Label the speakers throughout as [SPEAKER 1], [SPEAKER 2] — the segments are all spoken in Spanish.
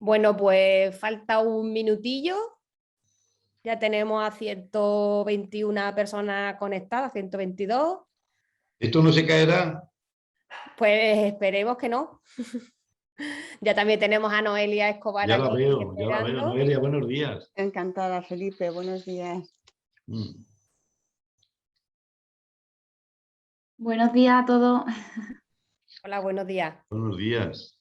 [SPEAKER 1] Bueno, pues falta un minutillo. Ya tenemos a 121 personas conectadas, 122.
[SPEAKER 2] ¿Esto no se caerá?
[SPEAKER 1] Pues esperemos que no. Ya también tenemos a Noelia Escobar
[SPEAKER 2] Ya la
[SPEAKER 1] aquí
[SPEAKER 2] veo,
[SPEAKER 1] esperando.
[SPEAKER 2] Noelia, buenos días.
[SPEAKER 3] Encantada, Felipe, buenos días.
[SPEAKER 4] Buenos días a todos.
[SPEAKER 1] Hola, buenos días.
[SPEAKER 2] Buenos días.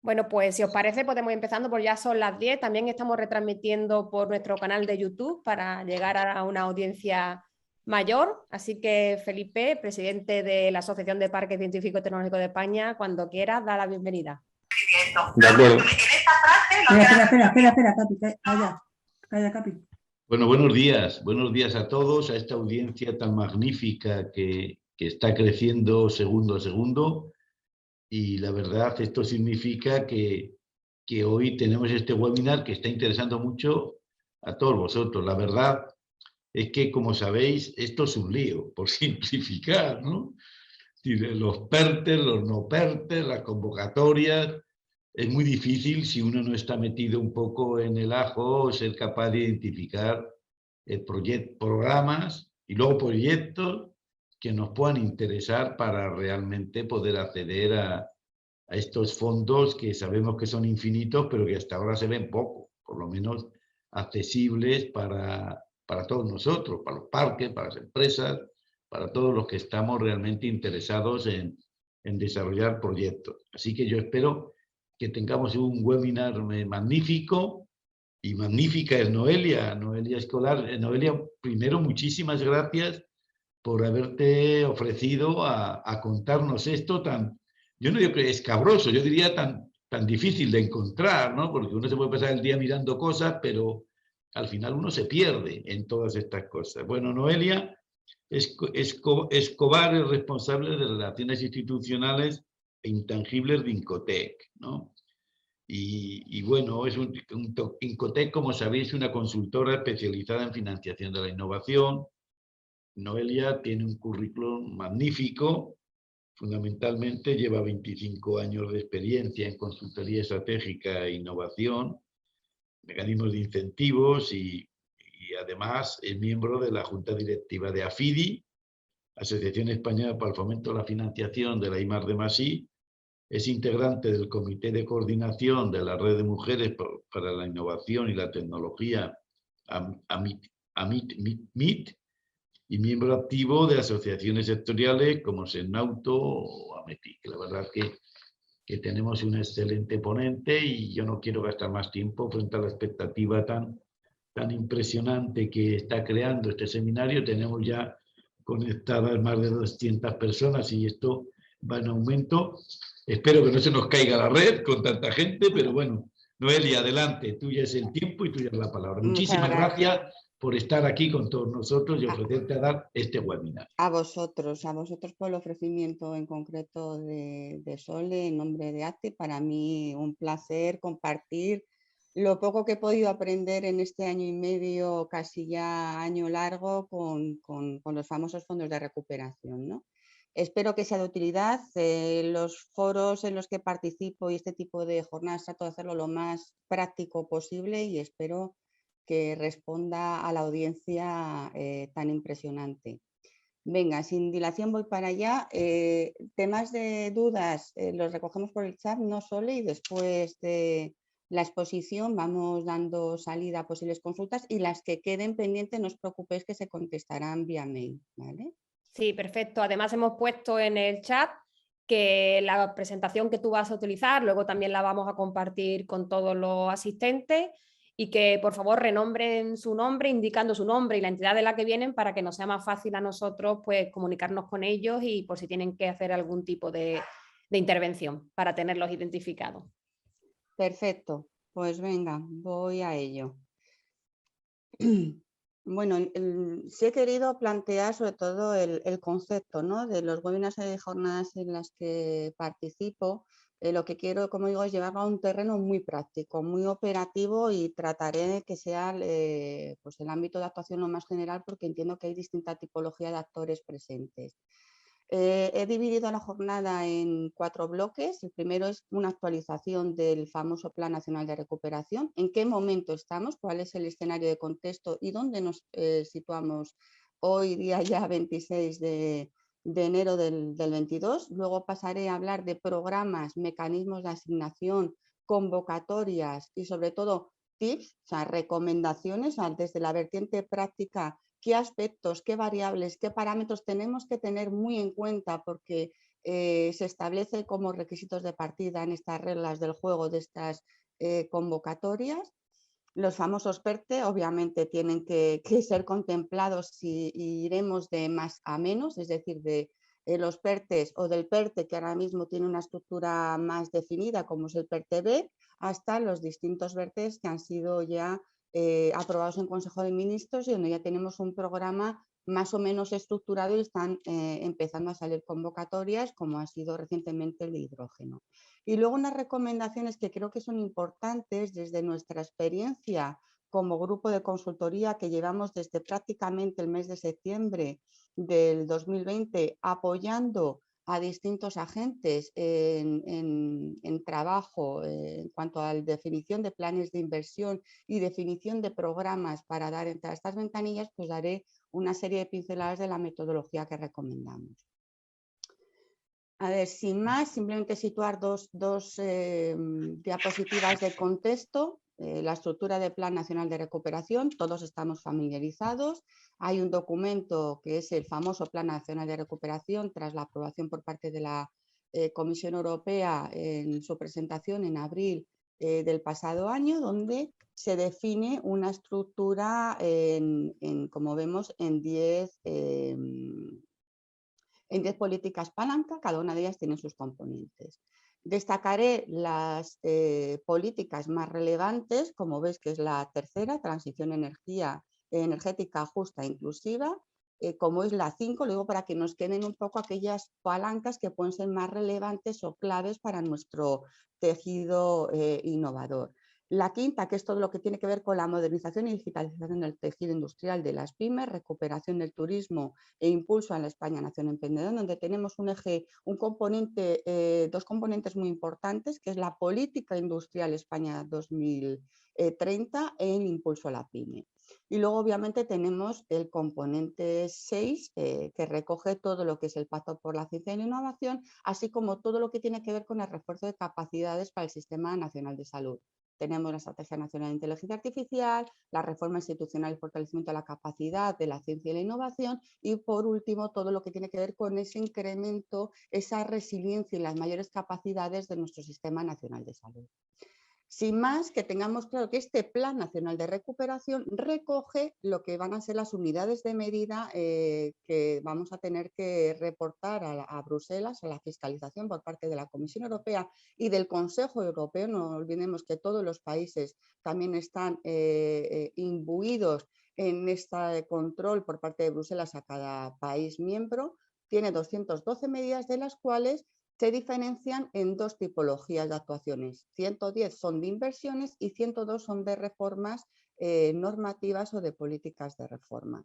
[SPEAKER 1] Bueno, pues si os parece podemos ir empezando, porque ya son las 10. También estamos retransmitiendo por nuestro canal de YouTube para llegar a una audiencia mayor. Así que Felipe, presidente de la Asociación de Parques Científicos y Tecnológicos de España, cuando quieras, da la bienvenida.
[SPEAKER 2] De acuerdo.
[SPEAKER 3] Espera, Capi, calla, Capi.
[SPEAKER 2] Bueno, buenos días a todos, a esta audiencia tan magnífica que está creciendo segundo a segundo. Y la verdad, esto significa que hoy tenemos este webinar que está interesando mucho a todos vosotros. La verdad es que, como sabéis, esto es un lío, por simplificar, ¿no? Los PERTES, los no PERTES, las convocatorias. Es muy difícil, si uno no está metido un poco en el ajo, ser capaz de identificar programas y luego proyectos que nos puedan interesar para realmente poder acceder a estos fondos que sabemos que son infinitos, pero que hasta ahora se ven poco, por lo menos accesibles para todos nosotros, para los parques, para las empresas, para todos los que estamos realmente interesados en desarrollar proyectos. Así que yo espero que tengamos un webinar magnífico, y magnífica es Noelia Escolar. Noelia, primero, muchísimas gracias por haberte ofrecido a contarnos esto tan, yo no digo que escabroso, yo diría tan difícil de encontrar, ¿no? Porque uno se puede pasar el día mirando cosas, pero al final uno se pierde en todas estas cosas. Bueno, Noelia Escobar es responsable de Relaciones Institucionales e Intangibles de Incotec, ¿no? Y bueno, Incotec, como sabéis, una consultora especializada en financiación de la innovación. Noelia tiene un currículum magnífico, fundamentalmente lleva 25 años de experiencia en consultoría estratégica e innovación, mecanismos de incentivos y además es miembro de la Junta Directiva de AFIDI, Asociación Española para el Fomento de la Financiación de la I+D+I, es integrante del Comité de Coordinación de la Red de Mujeres para la Innovación y la Tecnología, AMIT, y miembro activo de asociaciones sectoriales como Senauto o AMETI. La verdad que tenemos un excelente ponente y yo no quiero gastar más tiempo frente a la expectativa tan impresionante que está creando este seminario. Tenemos ya conectadas más de 200 personas y esto va en aumento. Espero que no se nos caiga la red con tanta gente, pero bueno, Noelia, adelante, tuya es el tiempo y tuya es la palabra. Muchísimas gracias por estar aquí con todos nosotros y ofrecerte a dar este webinar.
[SPEAKER 3] A vosotros por el ofrecimiento en concreto de Sole en nombre de ACTE. Para mí un placer compartir lo poco que he podido aprender en este año y medio, casi ya año largo, con los famosos fondos de recuperación, ¿no? Espero que sea de utilidad. Los foros en los que participo y este tipo de jornadas trato de hacerlo lo más práctico posible y espero que responda a la audiencia tan impresionante. Venga, sin dilación voy para allá. Temas de dudas los recogemos por el chat, no Sole, y después de la exposición vamos dando salida a posibles consultas y las que queden pendientes no os preocupéis que se contestarán vía mail, ¿vale?
[SPEAKER 1] Sí, perfecto. Además hemos puesto en el chat que la presentación que tú vas a utilizar, luego también la vamos a compartir con todos los asistentes y que por favor renombren su nombre, indicando su nombre y la entidad de la que vienen para que nos sea más fácil a nosotros pues comunicarnos con ellos y por si tienen que hacer algún tipo de intervención para tenerlos identificados.
[SPEAKER 3] Perfecto, pues venga, voy a ello. Bueno, sí he querido plantear sobre todo el concepto, ¿no?, de los webinars y jornadas en las que participo. Lo que quiero, como digo, es llevarlo a un terreno muy práctico, muy operativo y trataré de que sea pues el ámbito de actuación lo más general porque entiendo que hay distinta tipología de actores presentes. He dividido la jornada en 4 bloques. El primero es una actualización del famoso Plan Nacional de Recuperación. ¿En qué momento estamos? ¿Cuál es el escenario de contexto? ¿Y dónde nos situamos hoy día ya 26 de enero del 22? Luego pasaré a hablar de programas, mecanismos de asignación, convocatorias y sobre todo tips, o sea, recomendaciones desde la vertiente práctica. ¿Qué aspectos, qué variables, qué parámetros tenemos que tener muy en cuenta? Porque se establece como requisitos de partida en estas reglas del juego de estas convocatorias. Los famosos PERTE obviamente tienen que ser contemplados si iremos de más a menos, es decir, de los PERTES o del PERTE que ahora mismo tiene una estructura más definida como es el PERTE-B, hasta los distintos PERTES que han sido ya aprobados en Consejo de Ministros y donde ya tenemos un programa más o menos estructurado y están empezando a salir convocatorias como ha sido recientemente el de hidrógeno. Y luego unas recomendaciones que creo que son importantes desde nuestra experiencia como grupo de consultoría que llevamos desde prácticamente el mes de septiembre del 2020 apoyando a distintos agentes en trabajo en cuanto a la definición de planes de inversión y definición de programas para dar entre estas ventanillas, pues daré una serie de pinceladas de la metodología que recomendamos. A ver, sin más, simplemente situar dos diapositivas de contexto. La estructura del Plan Nacional de Recuperación, todos estamos familiarizados. Hay un documento que es el famoso Plan Nacional de Recuperación tras la aprobación por parte de la Comisión Europea en su presentación en abril del pasado año, donde se define una estructura, como vemos, en 10 políticas palanca, cada una de ellas tiene sus componentes. Destacaré las políticas más relevantes, como veis que es la tercera, transición energética justa e inclusiva, como es la 5, luego para que nos queden un poco aquellas palancas que pueden ser más relevantes o claves para nuestro tejido innovador. La quinta, que es todo lo que tiene que ver con la modernización y digitalización del tejido industrial de las pymes, recuperación del turismo e impulso a la España Nación Emprendedora, donde tenemos un eje, dos componentes muy importantes, que es la política industrial España 2030 e el impulso a la pyme. Y luego obviamente tenemos el componente 6, que recoge todo lo que es el Pacto por la Ciencia y la Innovación, así como todo lo que tiene que ver con el refuerzo de capacidades para el Sistema Nacional de Salud. Tenemos la Estrategia Nacional de Inteligencia Artificial, la reforma institucional y fortalecimiento de la capacidad de la ciencia y la innovación y, por último, todo lo que tiene que ver con ese incremento, esa resiliencia y las mayores capacidades de nuestro Sistema Nacional de Salud. Sin más, que tengamos claro que este Plan Nacional de Recuperación recoge lo que van a ser las unidades de medida que vamos a tener que reportar a Bruselas, a la fiscalización por parte de la Comisión Europea y del Consejo Europeo. No olvidemos que todos los países también están imbuidos en este control por parte de Bruselas a cada país miembro. Tiene 212 medidas, de las cuales se diferencian en dos tipologías de actuaciones. 110 son de inversiones y 102 son de reformas normativas o de políticas de reforma.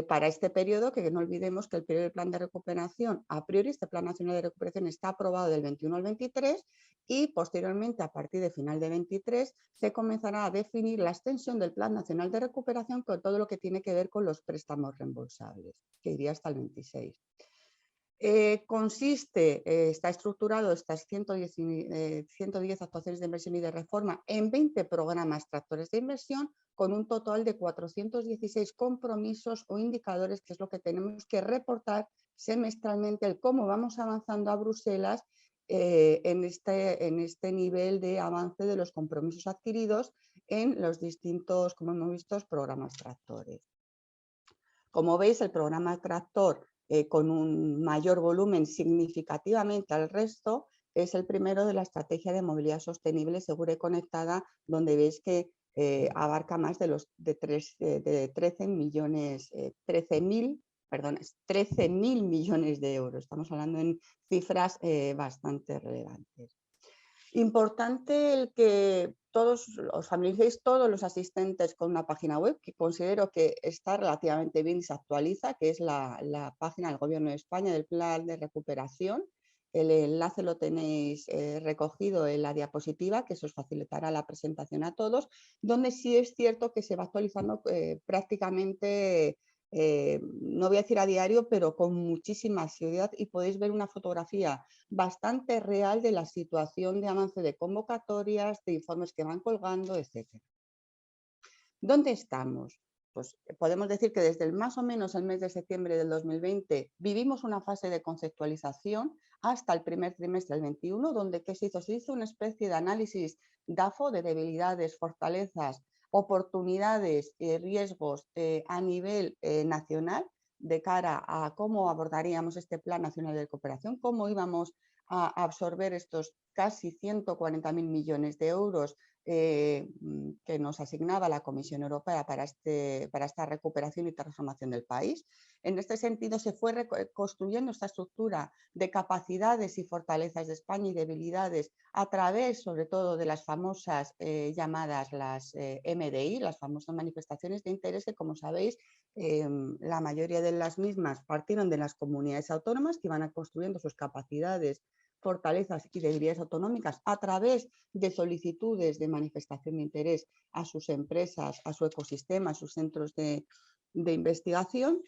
[SPEAKER 3] Para este periodo, que no olvidemos que el periodo del plan de recuperación, a priori este Plan Nacional de Recuperación está aprobado del 21 al 23 y posteriormente, a partir de final de 23, se comenzará a definir la extensión del Plan Nacional de Recuperación con todo lo que tiene que ver con los préstamos reembolsables, que iría hasta el 26. Está estructurado estas 110 actuaciones de inversión y de reforma en 20 programas tractores de inversión con un total de 416 compromisos o indicadores, que es lo que tenemos que reportar semestralmente, el cómo vamos avanzando a Bruselas en este nivel de avance de los compromisos adquiridos en los distintos, como hemos visto, programas tractores. Como veis, el programa tractor con un mayor volumen significativamente al resto es el primero de la estrategia de movilidad sostenible, segura y conectada, donde veis que abarca más de 13.000 millones de euros. Estamos hablando en cifras bastante relevantes. Importante el que todos os familiaricéis todos los asistentes con una página web que considero que está relativamente bien y se actualiza, que es la página del Gobierno de España del Plan de Recuperación. El enlace lo tenéis recogido en la diapositiva, que eso os facilitará la presentación a todos, donde sí es cierto que se va actualizando prácticamente, no voy a decir a diario, pero con muchísima asiduidad, y podéis ver una fotografía bastante real de la situación de avance de convocatorias, de informes que van colgando, etc. ¿Dónde estamos? Pues podemos decir que desde más o menos el mes de septiembre del 2020 vivimos una fase de conceptualización hasta el primer trimestre del 21, donde ¿qué se hizo? Se hizo una especie de análisis DAFO de debilidades, fortalezas, oportunidades y riesgos a nivel nacional de cara a cómo abordaríamos este Plan Nacional de Cooperación, cómo íbamos a absorber estos casi 140.000 millones de euros que nos asignaba la Comisión Europea para esta recuperación y transformación del país. En este sentido, se fue construyendo esta estructura de capacidades y fortalezas de España y debilidades a través, sobre todo, de las famosas llamadas las MDI, las famosas manifestaciones de interés, que, como sabéis, la mayoría de las mismas partieron de las comunidades autónomas que iban construyendo sus capacidades, fortalezas y debilidades autonómicas a través de solicitudes de manifestación de interés a sus empresas, a su ecosistema, a sus centros de investigación,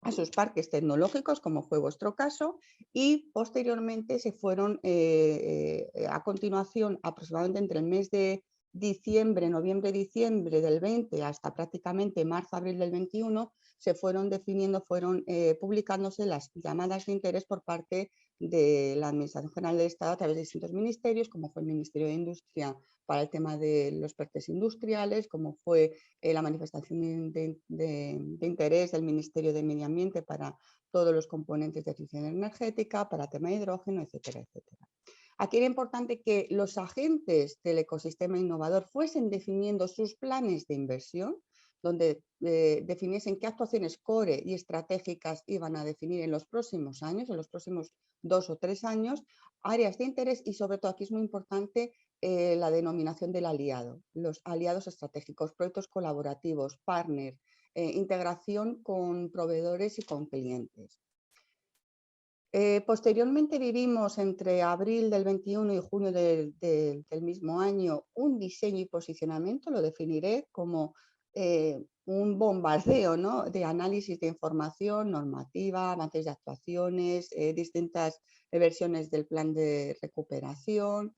[SPEAKER 3] a sus parques tecnológicos, como fue vuestro caso, y posteriormente se fueron, a continuación, aproximadamente entre el mes de diciembre, noviembre-diciembre del 20 hasta prácticamente marzo-abril del 21, se fueron definiendo, fueron publicándose las llamadas de interés por parte de la Administración General del Estado a través de distintos ministerios, como fue el Ministerio de Industria para el tema de los PERTES industriales, como fue la manifestación de interés del Ministerio de Medio Ambiente para todos los componentes de eficiencia energética, para el tema de hidrógeno, etcétera, etcétera. Aquí era importante que los agentes del ecosistema innovador fuesen definiendo sus planes de inversión, donde definiesen qué actuaciones core y estratégicas iban a definir en los próximos años, en los próximos 2 o 3 años, áreas de interés y, sobre todo, aquí es muy importante la denominación del aliado, los aliados estratégicos, proyectos colaborativos, partners, integración con proveedores y con clientes. Posteriormente vivimos entre abril del 21 y junio del mismo año un diseño y posicionamiento, lo definiré como un bombardeo, ¿no?, de análisis de información, normativa, avances de actuaciones, distintas versiones del plan de recuperación,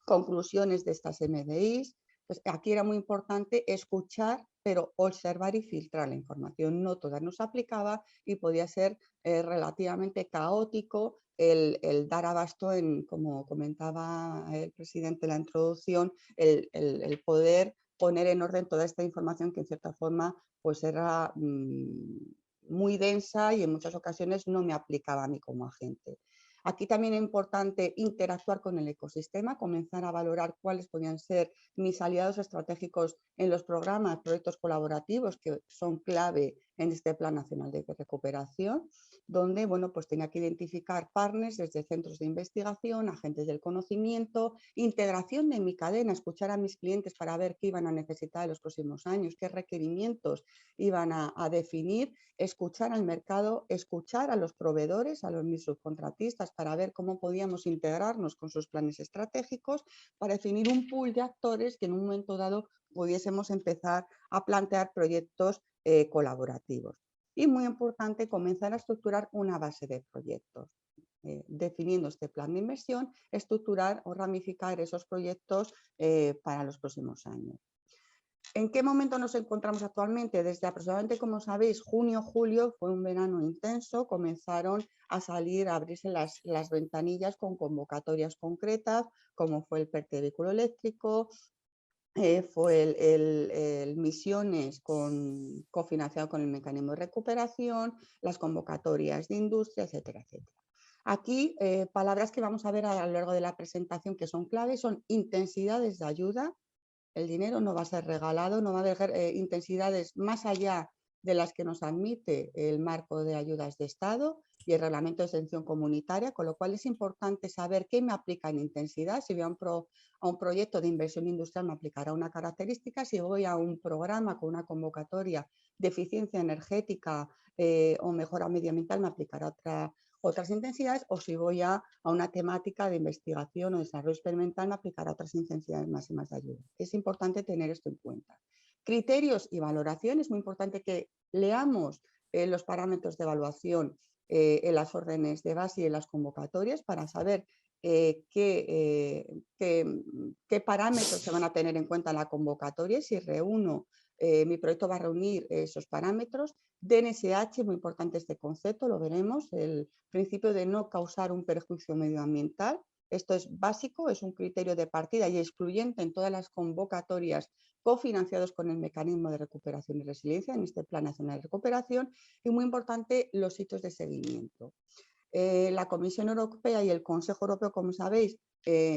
[SPEAKER 3] conclusiones de estas MDIs. Pues aquí era muy importante escuchar, pero observar y filtrar la información. No toda nos aplicaba y podía ser relativamente caótico el dar abasto en, como comentaba el presidente en la introducción, el poder poner en orden toda esta información que en cierta forma pues era muy densa y en muchas ocasiones no me aplicaba a mí como agente. Aquí también es importante interactuar con el ecosistema, comenzar a valorar cuáles podían ser mis aliados estratégicos en los programas, proyectos colaborativos que son clave en este Plan Nacional de Recuperación, donde pues tenía que identificar partners desde centros de investigación, agentes del conocimiento, integración de mi cadena, escuchar a mis clientes para ver qué iban a necesitar en los próximos años, qué requerimientos iban a definir, escuchar al mercado, escuchar a los proveedores, a mis subcontratistas, para ver cómo podíamos integrarnos con sus planes estratégicos, para definir un pool de actores que en un momento dado pudiésemos empezar a plantear proyectos colaborativos. Y muy importante, comenzar a estructurar una base de proyectos. Definiendo este plan de inversión, estructurar o ramificar esos proyectos para los próximos años. ¿En qué momento nos encontramos actualmente? Desde aproximadamente, como sabéis, junio, julio, fue un verano intenso, comenzaron a salir, a abrirse las ventanillas con convocatorias concretas, como fue el PERTE de vehículo eléctrico, fue el Misiones cofinanciado con el mecanismo de recuperación, las convocatorias de industria, etcétera, etcétera. Aquí, palabras que vamos a ver a lo largo de la presentación que son claves son intensidades de ayuda. El dinero no va a ser regalado, no va a haber intensidades más allá de las que nos admite el marco de ayudas de Estado y el reglamento de exención comunitaria, con lo cual es importante saber qué me aplica en intensidad. Si voy a un proyecto de inversión industrial me aplicará una característica, si voy a un programa con una convocatoria de eficiencia energética o mejora medioambiental me aplicará otras intensidades, o si voy a una temática de investigación o desarrollo experimental me aplicará otras intensidades máximas de ayuda. Es importante tener esto en cuenta. Criterios y valoración, es muy importante que leamos los parámetros de evaluación en las órdenes de base y en las convocatorias para saber qué parámetros se van a tener en cuenta en la convocatoria, si reúno, mi proyecto va a reunir esos parámetros. DNSH, muy importante este concepto, lo veremos, el principio de no causar un perjuicio medioambiental. Esto es básico, es un criterio de partida y excluyente en todas las convocatorias cofinanciados con el Mecanismo de Recuperación y Resiliencia, en este Plan Nacional de Recuperación, y muy importante los hitos de seguimiento. La Comisión Europea y el Consejo Europeo, como sabéis,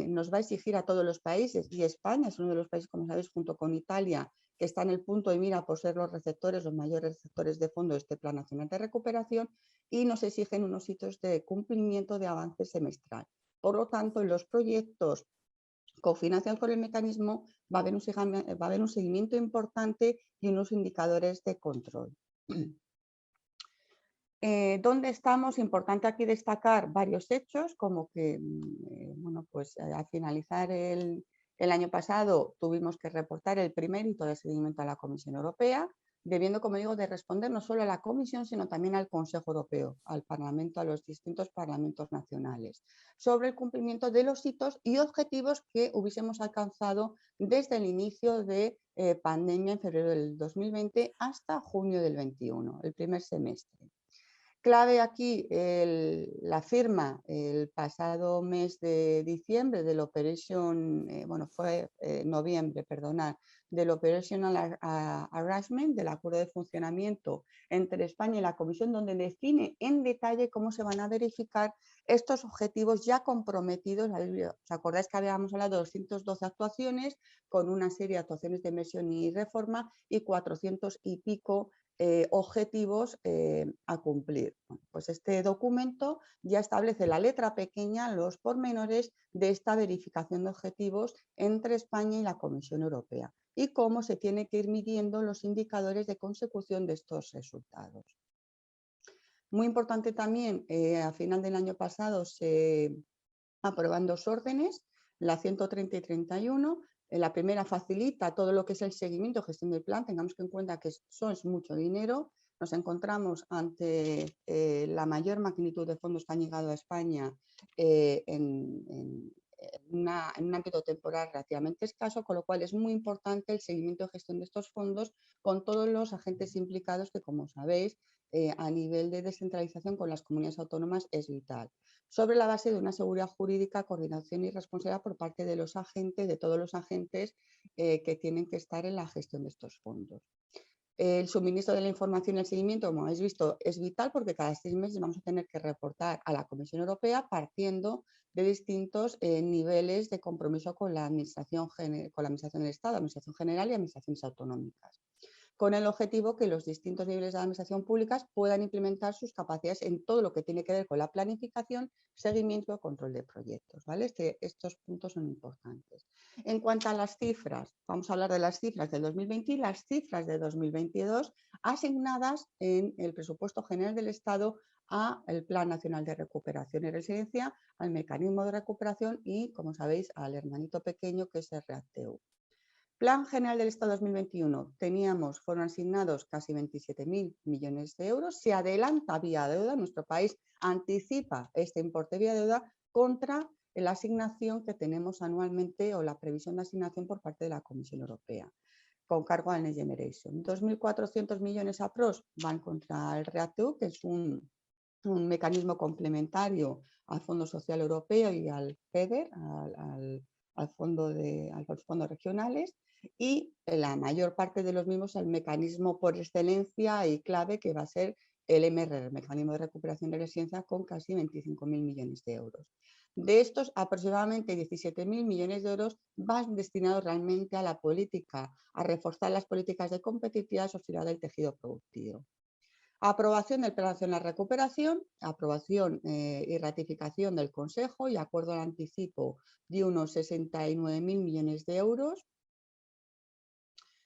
[SPEAKER 3] nos va a exigir a todos los países, y España es uno de los países, como sabéis, junto con Italia, que está en el punto de mira por ser los mayores receptores de fondos de este Plan Nacional de Recuperación, y nos exigen unos hitos de cumplimiento de avance semestral. Por lo tanto, en los proyectos cofinanciados por el mecanismo va a haber un seguimiento importante y unos indicadores de control. ¿Dónde estamos? Importante aquí destacar varios hechos, como que bueno, pues, al finalizar el año pasado tuvimos que reportar el primer hito de seguimiento a la Comisión Europea, debiendo, como digo, de responder no solo a la Comisión, sino también al Consejo Europeo, al Parlamento, a los distintos parlamentos nacionales, sobre el cumplimiento de los hitos y objetivos que hubiésemos alcanzado desde el inicio de pandemia en febrero del 2020 hasta junio del 21, el primer semestre. Clave aquí la firma el pasado mes de diciembre del noviembre, perdonad, del Operational Arrangement, del acuerdo de funcionamiento entre España y la Comisión, donde define en detalle cómo se van a verificar estos objetivos ya comprometidos. ¿Os acordáis que habíamos hablado de 212 actuaciones con una serie de actuaciones de inversión y reforma y 400 y pico objetivos a cumplir? Bueno, pues este documento ya establece la letra pequeña, los pormenores de esta verificación de objetivos entre España y la Comisión Europea y cómo se tiene que ir midiendo los indicadores de consecución de estos resultados. Muy importante también, a final del año pasado se aprueban dos órdenes, la 130 y 31. La primera facilita todo lo que es el seguimiento, gestión del plan. Tengamos en cuenta que eso es mucho dinero. Nos encontramos ante la mayor magnitud de fondos que han llegado a España en un ámbito temporal relativamente escaso, con lo cual es muy importante el seguimiento y gestión de estos fondos con todos los agentes implicados que, como sabéis, a nivel de descentralización con las comunidades autónomas es vital, sobre la base de una seguridad jurídica, coordinación y responsabilidad por parte de los agentes, de todos los agentes que tienen que estar en la gestión de estos fondos. El suministro de la información y el seguimiento, como habéis visto, es vital porque cada 6 meses vamos a tener que reportar a la Comisión Europea partiendo de distintos niveles de compromiso con la Administración del Estado, Administración General y Administraciones autonómicas, con el objetivo que los distintos niveles de administración públicas puedan implementar sus capacidades en todo lo que tiene que ver con la planificación, seguimiento y control de proyectos, ¿vale? Estos puntos son importantes. En cuanto a las cifras, vamos a hablar de las cifras del 2020 y las cifras de 2022 asignadas en el presupuesto general del Estado al Plan Nacional de Recuperación y Resiliencia, al Mecanismo de Recuperación y, como sabéis, al hermanito pequeño que es el REACT-EU. Plan General del Estado 2021, fueron asignados casi 27.000 millones de euros. Se adelanta vía deuda, nuestro país anticipa este importe vía deuda contra la asignación que tenemos anualmente o la previsión de asignación por parte de la Comisión Europea, con cargo al Next Generation. 2.400 millones aprox van contra el REACT-EU, que es un mecanismo complementario al Fondo Social Europeo y al FEDER, a los fondos regionales, y la mayor parte de los mismos el mecanismo por excelencia y clave que va a ser el MRR, el Mecanismo de Recuperación y Resiliencia, con casi 25.000 millones de euros. De estos, aproximadamente 17.000 millones de euros van destinados realmente a la política, a reforzar las políticas de competitividad social del tejido productivo. Aprobación del Plan Nacional de Recuperación, aprobación y ratificación del Consejo y acuerdo de anticipo de unos 69.000 millones de euros,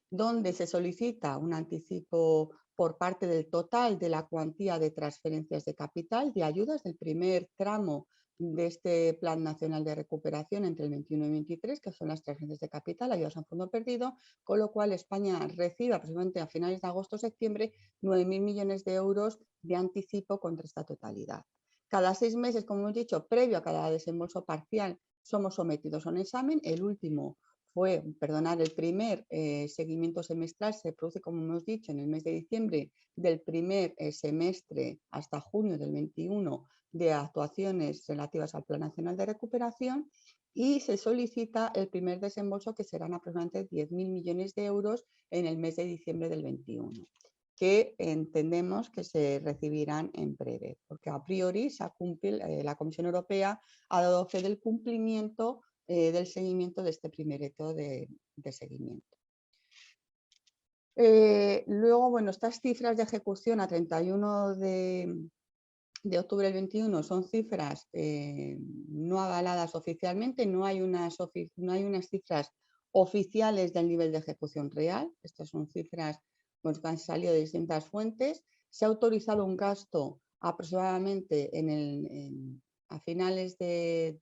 [SPEAKER 3] donde se solicita un anticipo por parte del total de la cuantía de transferencias de capital, de ayudas del primer tramo de este Plan Nacional de Recuperación entre el 21 y 23, que son las transferencias de capital, ayudas a fondo perdido, con lo cual España recibe aproximadamente a finales de agosto o septiembre 9.000 millones de euros de anticipo contra esta totalidad. Cada 6 meses, como hemos dicho, previo a cada desembolso parcial, somos sometidos a un examen. El último fue, el primer seguimiento semestral se produce, como hemos dicho, en el mes de diciembre del primer semestre hasta junio del 21 de actuaciones relativas al Plan Nacional de Recuperación, y se solicita el primer desembolso, que serán aproximadamente 10.000 millones de euros en el mes de diciembre del 21, que entendemos que se recibirán en breve, porque a priori la Comisión Europea ha dado fe del cumplimiento del seguimiento de este primer hito de seguimiento. Luego, bueno, estas cifras de ejecución a 31 de octubre del 21 son cifras no avaladas oficialmente, no hay unas cifras oficiales del nivel de ejecución real. Estas son cifras que han salido de distintas fuentes. Se ha autorizado un gasto aproximadamente a finales del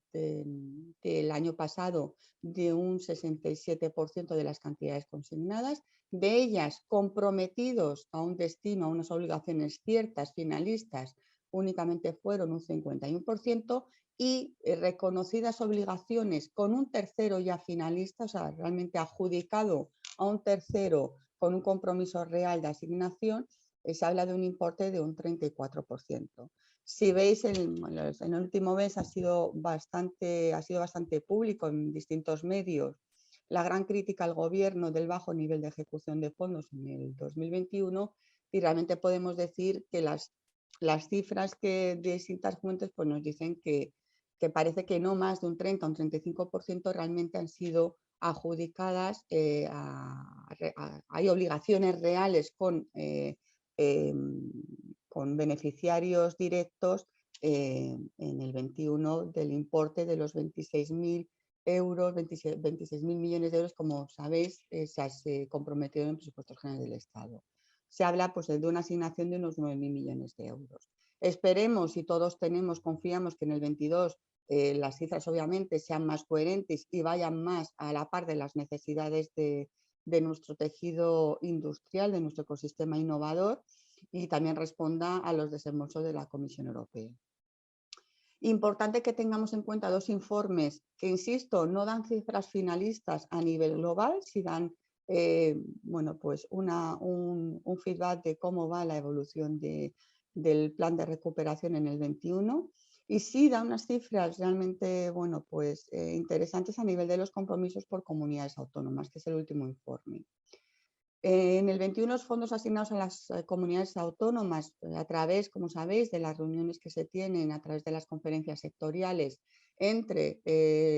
[SPEAKER 3] año pasado de un 67% de las cantidades consignadas, de ellas comprometidos a un destino, a unas obligaciones ciertas, finalistas, únicamente fueron un 51%, y reconocidas obligaciones con un tercero ya finalista, o sea, realmente adjudicado a un tercero con un compromiso real de asignación, se habla de un importe de un 34%. Si veis, en el último mes ha sido bastante público en distintos medios la gran crítica al gobierno del bajo nivel de ejecución de fondos en el 2021, y realmente podemos decir que las cifras que de distintas fuentes pues nos dicen que parece que no más de un 30 o un 35% realmente han sido adjudicadas, hay obligaciones reales con beneficiarios directos en el 21 del importe de los 26.000 euros, 26.000 millones de euros, como sabéis, se comprometieron en presupuestos generales del Estado. Se habla pues, de una asignación de unos 9.000 millones de euros. Esperemos, y todos confiamos que en el 22 las cifras obviamente sean más coherentes y vayan más a la par de las necesidades de nuestro tejido industrial, de nuestro ecosistema innovador, y también responda a los desembolsos de la Comisión Europea. Importante que tengamos en cuenta dos informes que, insisto, no dan cifras finalistas a nivel global, si dan pues un feedback de cómo va la evolución del plan de recuperación en el 21, y sí da unas cifras realmente interesantes a nivel de los compromisos por comunidades autónomas, que es el último informe. En el 21, los fondos asignados a las comunidades autónomas a través, como sabéis, de las reuniones que se tienen a través de las conferencias sectoriales entre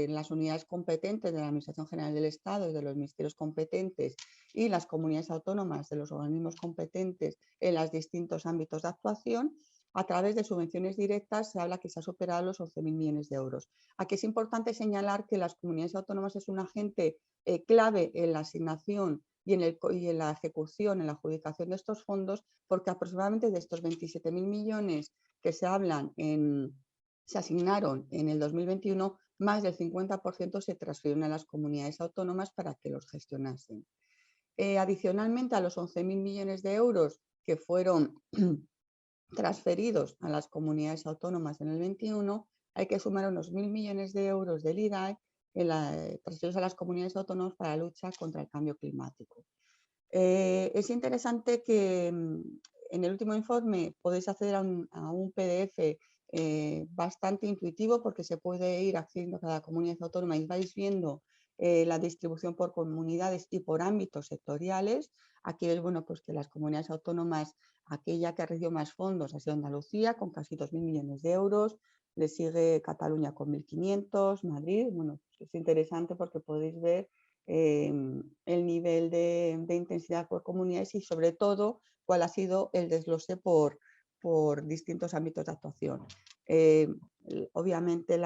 [SPEAKER 3] las unidades competentes de la Administración General del Estado, de los ministerios competentes, y las comunidades autónomas de los organismos competentes en los distintos ámbitos de actuación. A través de subvenciones directas se habla que se ha superado los 11.000 millones de euros. Aquí es importante señalar que las comunidades autónomas es un agente clave en la asignación y en la ejecución, en la adjudicación de estos fondos, porque aproximadamente de estos 27.000 millones que se asignaron en el 2021, más del 50% se transfirieron a las comunidades autónomas para que los gestionasen. Adicionalmente a los 11.000 millones de euros que fueron transferidos a las comunidades autónomas en el 21, hay que sumar unos 1.000 millones de euros del IDAE transferidos a las comunidades autónomas para la lucha contra el cambio climático. Es interesante que en el último informe podéis acceder a un PDF bastante intuitivo, porque se puede ir accediendo a cada comunidad autónoma y vais viendo la distribución por comunidades y por ámbitos sectoriales. Aquí veis pues que las comunidades autónomas, aquella que ha recibido más fondos ha sido Andalucía, con casi 2.000 millones de euros, le sigue Cataluña con 1.500, Madrid. Bueno, es interesante porque podéis ver el nivel de intensidad por comunidades y sobre todo cuál ha sido el desglose por distintos ámbitos de actuación. Obviamente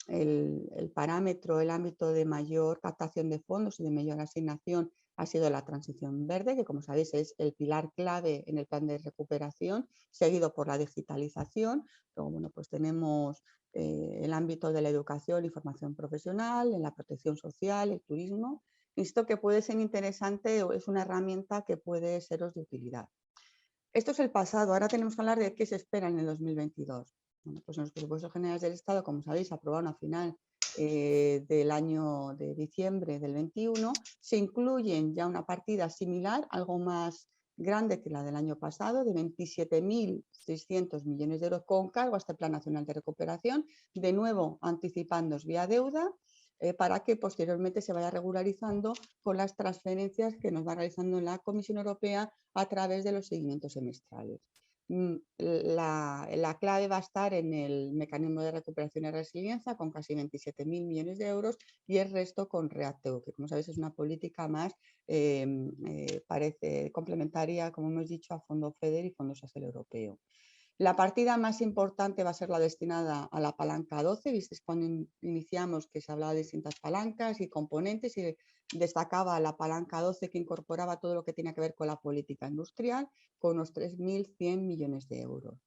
[SPEAKER 3] el parámetro, el ámbito de mayor captación de fondos y de mayor asignación ha sido la transición verde, que como sabéis es el pilar clave en el plan de recuperación, seguido por la digitalización. Luego, bueno, pues tenemos el ámbito de la educación y formación profesional, en la protección social, el turismo. Esto que puede ser interesante o es una herramienta que puede seros de utilidad. Esto es el pasado, ahora tenemos que hablar de qué se espera en el 2022. Bueno, pues en los presupuestos generales del Estado, como sabéis, aprobaron a final del año de diciembre del 21, se incluyen ya una partida similar, algo más grande que la del año pasado, de 27.600 millones de euros con cargo a este Plan Nacional de Recuperación, de nuevo anticipándoos vía deuda, para que posteriormente se vaya regularizando con las transferencias que nos va realizando la Comisión Europea a través de los seguimientos semestrales. La clave va a estar en el mecanismo de recuperación y resiliencia con casi 27.000 millones de euros y el resto con REACT-EU, que como sabéis es una política más parece complementaria, como hemos dicho, a Fondo FEDER y Fondo Social Europeo. La partida más importante va a ser la destinada a la palanca 12, visteis cuando iniciamos que se hablaba de distintas palancas y componentes y destacaba la palanca 12 que incorporaba todo lo que tiene que ver con la política industrial con unos 3.100 millones de euros.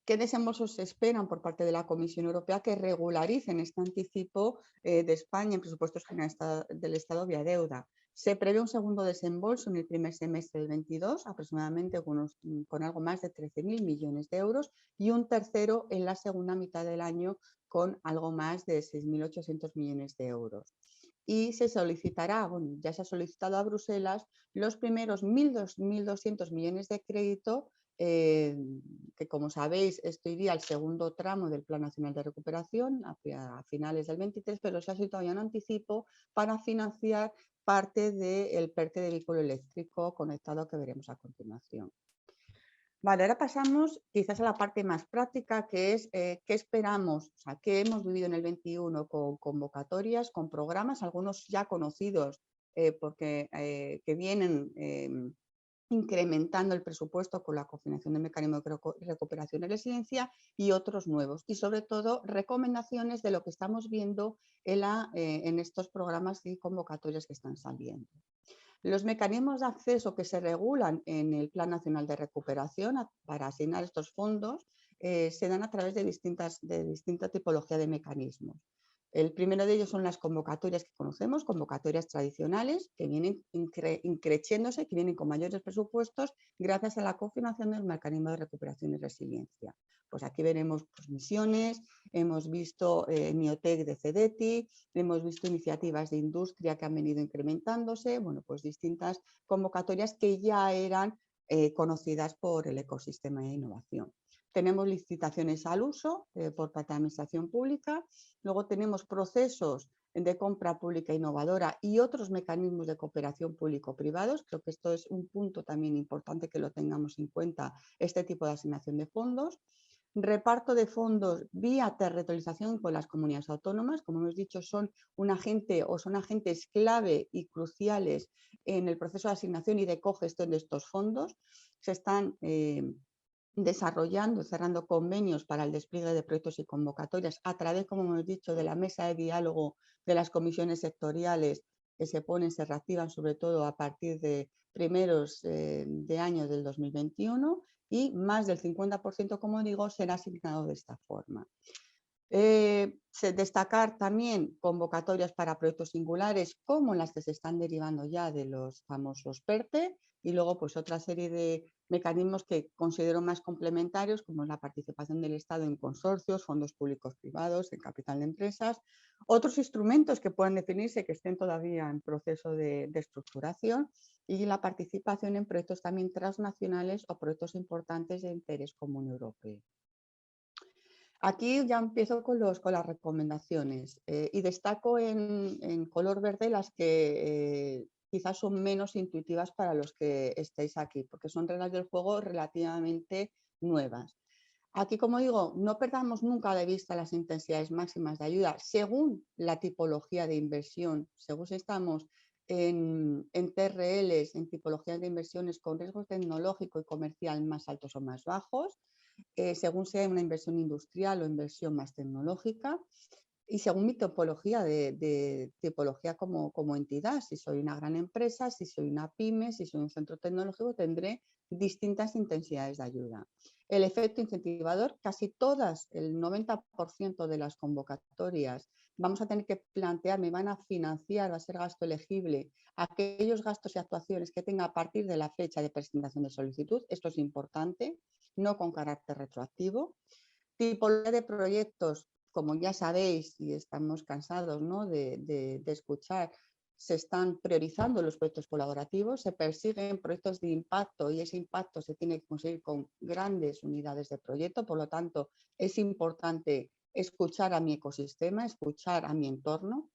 [SPEAKER 3] ¿Qué desembolsos se esperan por parte de la Comisión Europea que regularicen este anticipo de España en presupuestos generales del Estado vía deuda? Se prevé un segundo desembolso en el primer semestre del 22, aproximadamente con algo más de 13.000 millones de euros, y un tercero en la segunda mitad del año con algo más de 6.800 millones de euros. Y se solicitará, bueno, ya se ha solicitado a Bruselas, los primeros 1.200 millones de crédito, que como sabéis esto iría al segundo tramo del Plan Nacional de Recuperación a finales del 23, pero se ha solicitado ya un anticipo para financiar parte del PERTE de vehículo eléctrico conectado que veremos a continuación. Vale, ahora pasamos quizás a la parte más práctica, que es qué esperamos, o sea, qué hemos vivido en el 21 con convocatorias, con programas, algunos ya conocidos porque que vienen incrementando el presupuesto con la cofinanciación del mecanismo de recuperación y resiliencia y otros nuevos. Y sobre todo recomendaciones de lo que estamos viendo en estos programas y convocatorias que están saliendo. Los mecanismos de acceso que se regulan en el Plan Nacional de Recuperación para asignar estos fondos se dan a través de distinta tipología de mecanismos. El primero de ellos son las convocatorias que conocemos, convocatorias tradicionales, que vienen increciéndose, que vienen con mayores presupuestos gracias a la cofinanciación del mecanismo de recuperación y resiliencia. Pues aquí veremos pues, misiones, hemos visto Neotec de CEDETI, hemos visto iniciativas de industria que han venido incrementándose, bueno, pues distintas convocatorias que ya eran conocidas por el ecosistema de innovación. Tenemos licitaciones al uso por parte de la administración pública, luego tenemos procesos de compra pública innovadora y otros mecanismos de cooperación público-privados. Creo que esto es un punto también importante que lo tengamos en cuenta, este tipo de asignación de fondos. Reparto de fondos vía territorialización con las comunidades autónomas, como hemos dicho, son un agente o son agentes clave y cruciales en el proceso de asignación y de cogestión de estos fondos. Se están desarrollando, cerrando convenios para el despliegue de proyectos y convocatorias a través, como hemos dicho, de la mesa de diálogo de las comisiones sectoriales que se reactivan sobre todo a partir de primeros de año del 2021 y más del 50%, como digo, será asignado de esta forma. Destacar también convocatorias para proyectos singulares como las que se están derivando ya de los famosos PERTE y luego pues otra serie de mecanismos que considero más complementarios como la participación del Estado en consorcios, fondos públicos privados, en capital de empresas, otros instrumentos que puedan definirse que estén todavía en proceso de estructuración y la participación en proyectos también transnacionales o proyectos importantes de interés común europeo. Aquí ya empiezo con las recomendaciones y destaco en color verde las que quizás son menos intuitivas para los que estéis aquí, porque son reglas del juego relativamente nuevas. Aquí, como digo, no perdamos nunca de vista las intensidades máximas de ayuda según la tipología de inversión, según si estamos en TRLs, en tipologías de inversiones con riesgo tecnológico y comercial más altos o más bajos, según sea una inversión industrial o inversión más tecnológica, y según mi tipología de tipología como entidad. Si soy una gran empresa, si soy una pyme, si soy un centro tecnológico, tendré distintas intensidades de ayuda. El efecto incentivador, casi todas, el 90% de las convocatorias, vamos a tener que plantear, me van a financiar, va a ser gasto elegible, aquellos gastos y actuaciones que tenga a partir de la fecha de presentación de solicitud. Esto es importante, no con carácter retroactivo. Tipología de proyectos, como ya sabéis y estamos cansados, ¿no?, de escuchar, se están priorizando los proyectos colaborativos, se persiguen proyectos de impacto y ese impacto se tiene que conseguir con grandes unidades de proyecto. Por lo tanto, es importante escuchar a mi ecosistema, escuchar a mi entorno.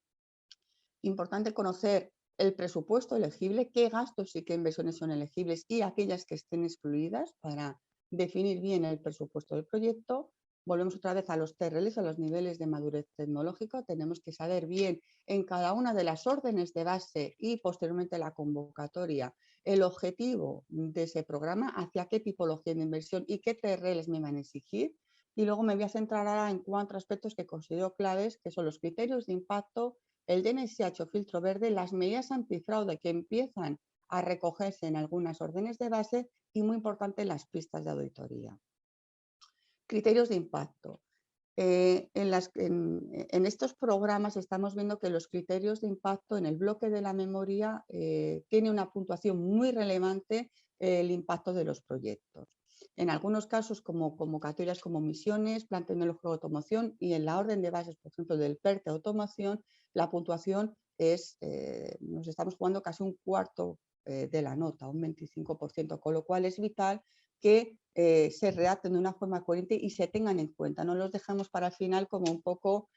[SPEAKER 3] Importante conocer el presupuesto elegible, qué gastos y qué inversiones son elegibles y aquellas que estén excluidas para definir bien el presupuesto del proyecto. Volvemos otra vez a los TRLs, a los niveles de madurez tecnológica. Tenemos que saber bien en cada una de las órdenes de base y posteriormente la convocatoria el objetivo de ese programa, hacia qué tipología de inversión y qué TRLs me van a exigir. Y luego me voy a centrar ahora en 4 aspectos que considero claves, que son los criterios de impacto, el DNSH o filtro verde, las medidas antifraude que empiezan a recogerse en algunas órdenes de base y, muy importante, las pistas de auditoría. Criterios de impacto. En estos programas estamos viendo que los criterios de impacto en el bloque de la memoria tiene una puntuación muy relevante el impacto de los proyectos. En algunos casos, como convocatorias como misiones, plan tecnológico de automoción, y en la orden de bases, por ejemplo, del PERTE automoción, la puntuación es, nos estamos jugando casi un cuarto de la nota, un 25%, con lo cual es vital que se redacten de una forma coherente y se tengan en cuenta. No los dejamos para el final como un poco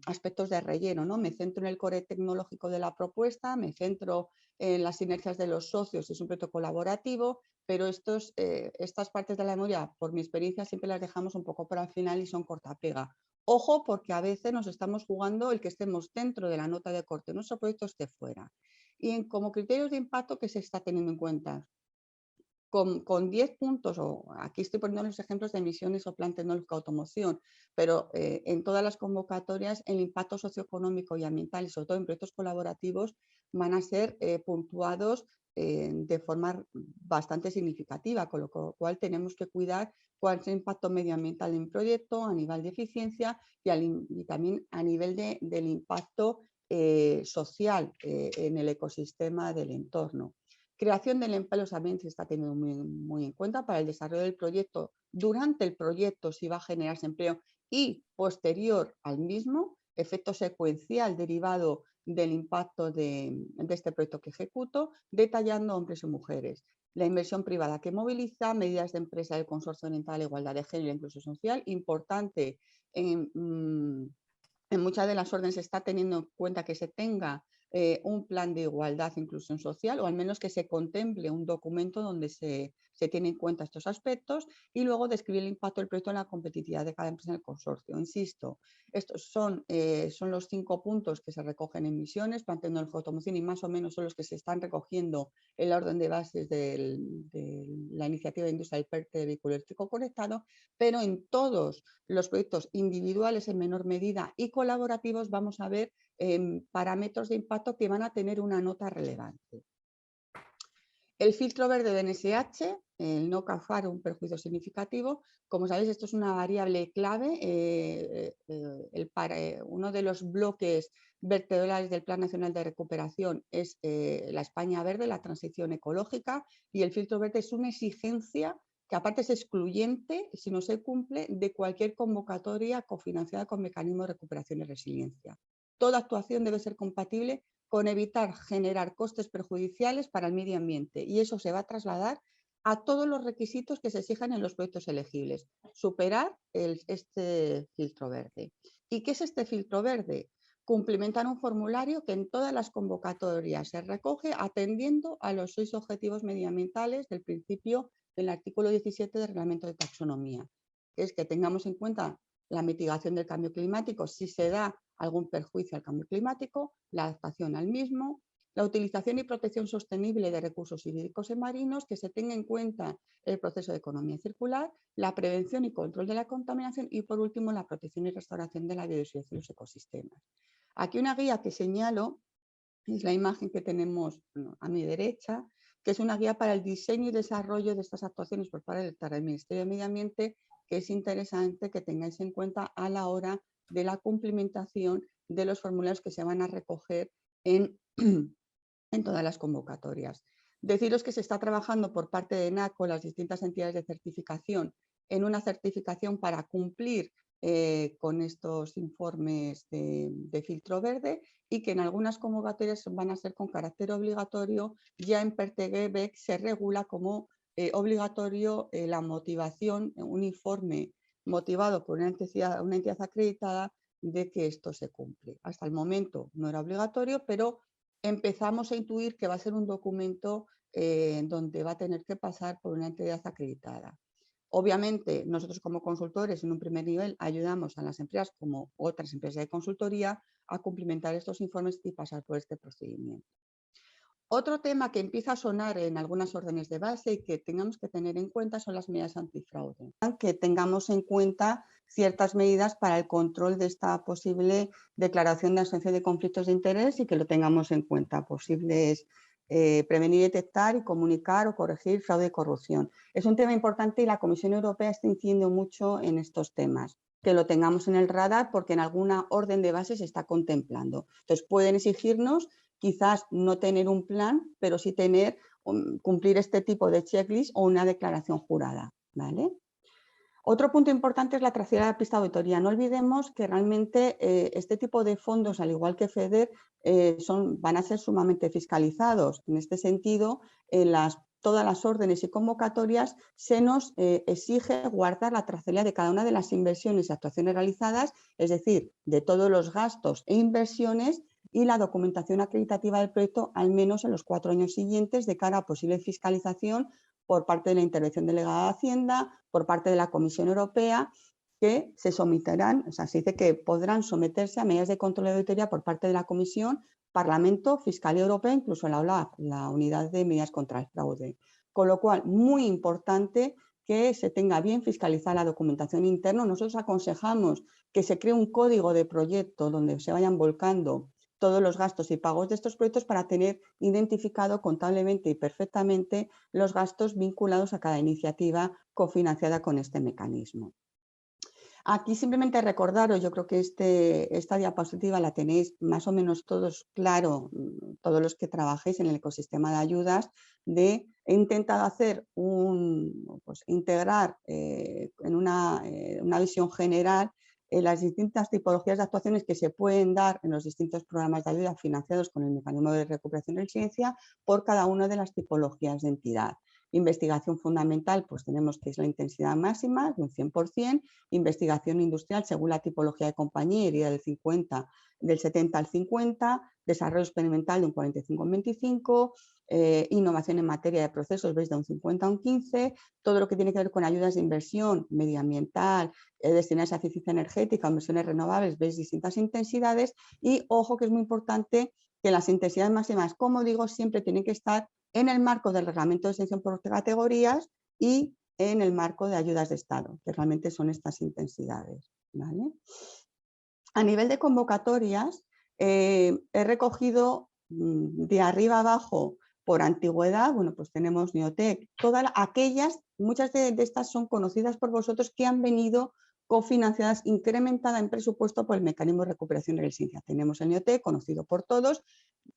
[SPEAKER 3] aspectos de relleno, ¿no? Me centro en el core tecnológico de la propuesta, me centro en las sinergias de los socios, es un proyecto colaborativo, pero estas partes de la memoria, por mi experiencia, siempre las dejamos un poco para el final y son cortapega. Ojo, porque a veces nos estamos jugando el que estemos dentro de la nota de corte, nuestro proyecto esté fuera. Y como criterios de impacto, ¿qué se está teniendo en cuenta? Con 10 puntos, o aquí estoy poniendo los ejemplos de emisiones o plan tecnológico de automoción, pero en todas las convocatorias el impacto socioeconómico y ambiental, y sobre todo en proyectos colaborativos, van a ser puntuados de forma bastante significativa, con lo cual tenemos que cuidar cuál es el impacto medioambiental en un proyecto, a nivel de eficiencia y también a nivel del impacto social en el ecosistema del entorno. Creación del empleo también se está teniendo muy en cuenta para el desarrollo del proyecto, durante el proyecto si va a generarse empleo y posterior al mismo, efecto secuencial derivado del impacto de este proyecto que ejecuto, detallando hombres y mujeres. La inversión privada que moviliza, medidas de empresa del Consorcio Oriental, igualdad de género e inclusión social, importante en muchas de las órdenes se está teniendo en cuenta que se tenga un plan de igualdad e inclusión social, o al menos que se contemple un documento donde se tienen en cuenta estos aspectos, y luego describir el impacto del proyecto en la competitividad de cada empresa en el consorcio. Insisto, estos son los 5 puntos que se recogen en misiones, plan tecnológico de automoción, y más o menos son los que se están recogiendo en la orden de bases de la iniciativa de industria del PERTE de vehículo eléctrico conectado, pero en todos los proyectos individuales en menor medida y colaborativos vamos a ver parámetros de impacto que van a tener una nota relevante. El filtro verde de NSH, el no causar un perjuicio significativo, como sabéis, esto es una variable clave. Uno de los bloques vertebrales del Plan Nacional de Recuperación es la España verde, la transición ecológica, y el filtro verde es una exigencia que aparte es excluyente, si no se cumple, de cualquier convocatoria cofinanciada con mecanismos de recuperación y resiliencia. Toda actuación debe ser compatible con evitar generar costes perjudiciales para el medio ambiente, y eso se va a trasladar a todos los requisitos que se exijan en los proyectos elegibles. Superar este filtro verde. ¿Y qué es este filtro verde? Cumplimentar un formulario que en todas las convocatorias se recoge atendiendo a los 6 objetivos medioambientales del principio del artículo 17 del Reglamento de Taxonomía. que es que tengamos en cuenta la mitigación del cambio climático si se da algún perjuicio al cambio climático, la adaptación al mismo, la utilización y protección sostenible de recursos hídricos y marinos, que se tenga en cuenta el proceso de economía circular, la prevención y control de la contaminación y, por último, la protección y restauración de la biodiversidad y los ecosistemas. Aquí una guía que señalo es la imagen que tenemos a mi derecha, que es una guía para el diseño y desarrollo de estas actuaciones por parte del Ministerio de Medio Ambiente, que es interesante que tengáis en cuenta a la hora de la cumplimentación de los formularios que se van a recoger en todas las convocatorias. Deciros que se está trabajando por parte de ENACO, las distintas entidades de certificación, en una certificación para cumplir con estos informes de filtro verde y que en algunas convocatorias van a ser con carácter obligatorio. Ya en PERTEGEBEC se regula como obligatorio la motivación, un informe motivado por una entidad acreditada de que esto se cumple. Hasta el momento no era obligatorio, pero empezamos a intuir que va a ser un documento donde va a tener que pasar por una entidad acreditada. Obviamente, nosotros como consultores en un primer nivel ayudamos a las empresas como otras empresas de consultoría a cumplimentar estos informes y pasar por este procedimiento. Otro tema que empieza a sonar en algunas órdenes de base y que tengamos que tener en cuenta son las medidas antifraude. Que tengamos en cuenta ciertas medidas para el control de esta posible declaración de ausencia de conflictos de interés y que lo tengamos en cuenta. Posibles prevenir, detectar y comunicar o corregir fraude y corrupción. Es un tema importante y la Comisión Europea está incidiendo mucho en estos temas. Que lo tengamos en el radar porque en alguna orden de base se está contemplando. Entonces pueden exigirnos quizás no tener un plan, pero sí cumplir este tipo de checklist o una declaración jurada, ¿vale? Otro punto importante es la trazabilidad de la pista de auditoría. No olvidemos que realmente este tipo de fondos, al igual que FEDER, van a ser sumamente fiscalizados. En este sentido, todas las órdenes y convocatorias se nos exige guardar la trazabilidad de cada una de las inversiones y actuaciones realizadas, es decir, de todos los gastos e inversiones y la documentación acreditativa del proyecto al menos en los 4 años siguientes de cara a posible fiscalización por parte de la intervención delegada de Hacienda, por parte de la Comisión Europea, que se someterán, o sea, se dice que podrán someterse a medidas de control de auditoría por parte de la Comisión, Parlamento, Fiscalía Europea, incluso la OLAF, la Unidad de Medidas contra el Fraude. Con lo cual, muy importante que se tenga bien fiscalizada la documentación interna. Nosotros aconsejamos que se cree un código de proyecto donde se vayan volcando todos los gastos y pagos de estos proyectos para tener identificado contablemente y perfectamente los gastos vinculados a cada iniciativa cofinanciada con este mecanismo. Aquí simplemente recordaros, yo creo que esta diapositiva la tenéis más o menos todos claro, todos los que trabajéis en el ecosistema de ayudas, he intentado hacer integrar en una visión general las distintas tipologías de actuaciones que se pueden dar en los distintos programas de ayuda financiados con el mecanismo de recuperación y resiliencia por cada una de las tipologías de entidad. Investigación fundamental, pues tenemos que es la intensidad máxima de un 100%, investigación industrial según la tipología de compañía iría del 70 al 50, desarrollo experimental de un 45 a un 25, innovación en materia de procesos, veis de un 50 a un 15, todo lo que tiene que ver con ayudas de inversión medioambiental, destinadas a eficiencia energética, inversiones renovables, veis distintas intensidades y ojo que es muy importante que las intensidades máximas, como digo, siempre tienen que estar en el marco del reglamento de exención por categorías y en el marco de ayudas de Estado, que realmente son estas intensidades, ¿vale? A nivel de convocatorias, he recogido de arriba abajo por antigüedad, bueno, pues tenemos Neotec, todas aquellas, muchas de estas son conocidas por vosotros que han venido cofinanciadas, incrementada en presupuesto por el mecanismo de recuperación y resiliencia. Tenemos el Neotec, conocido por todos.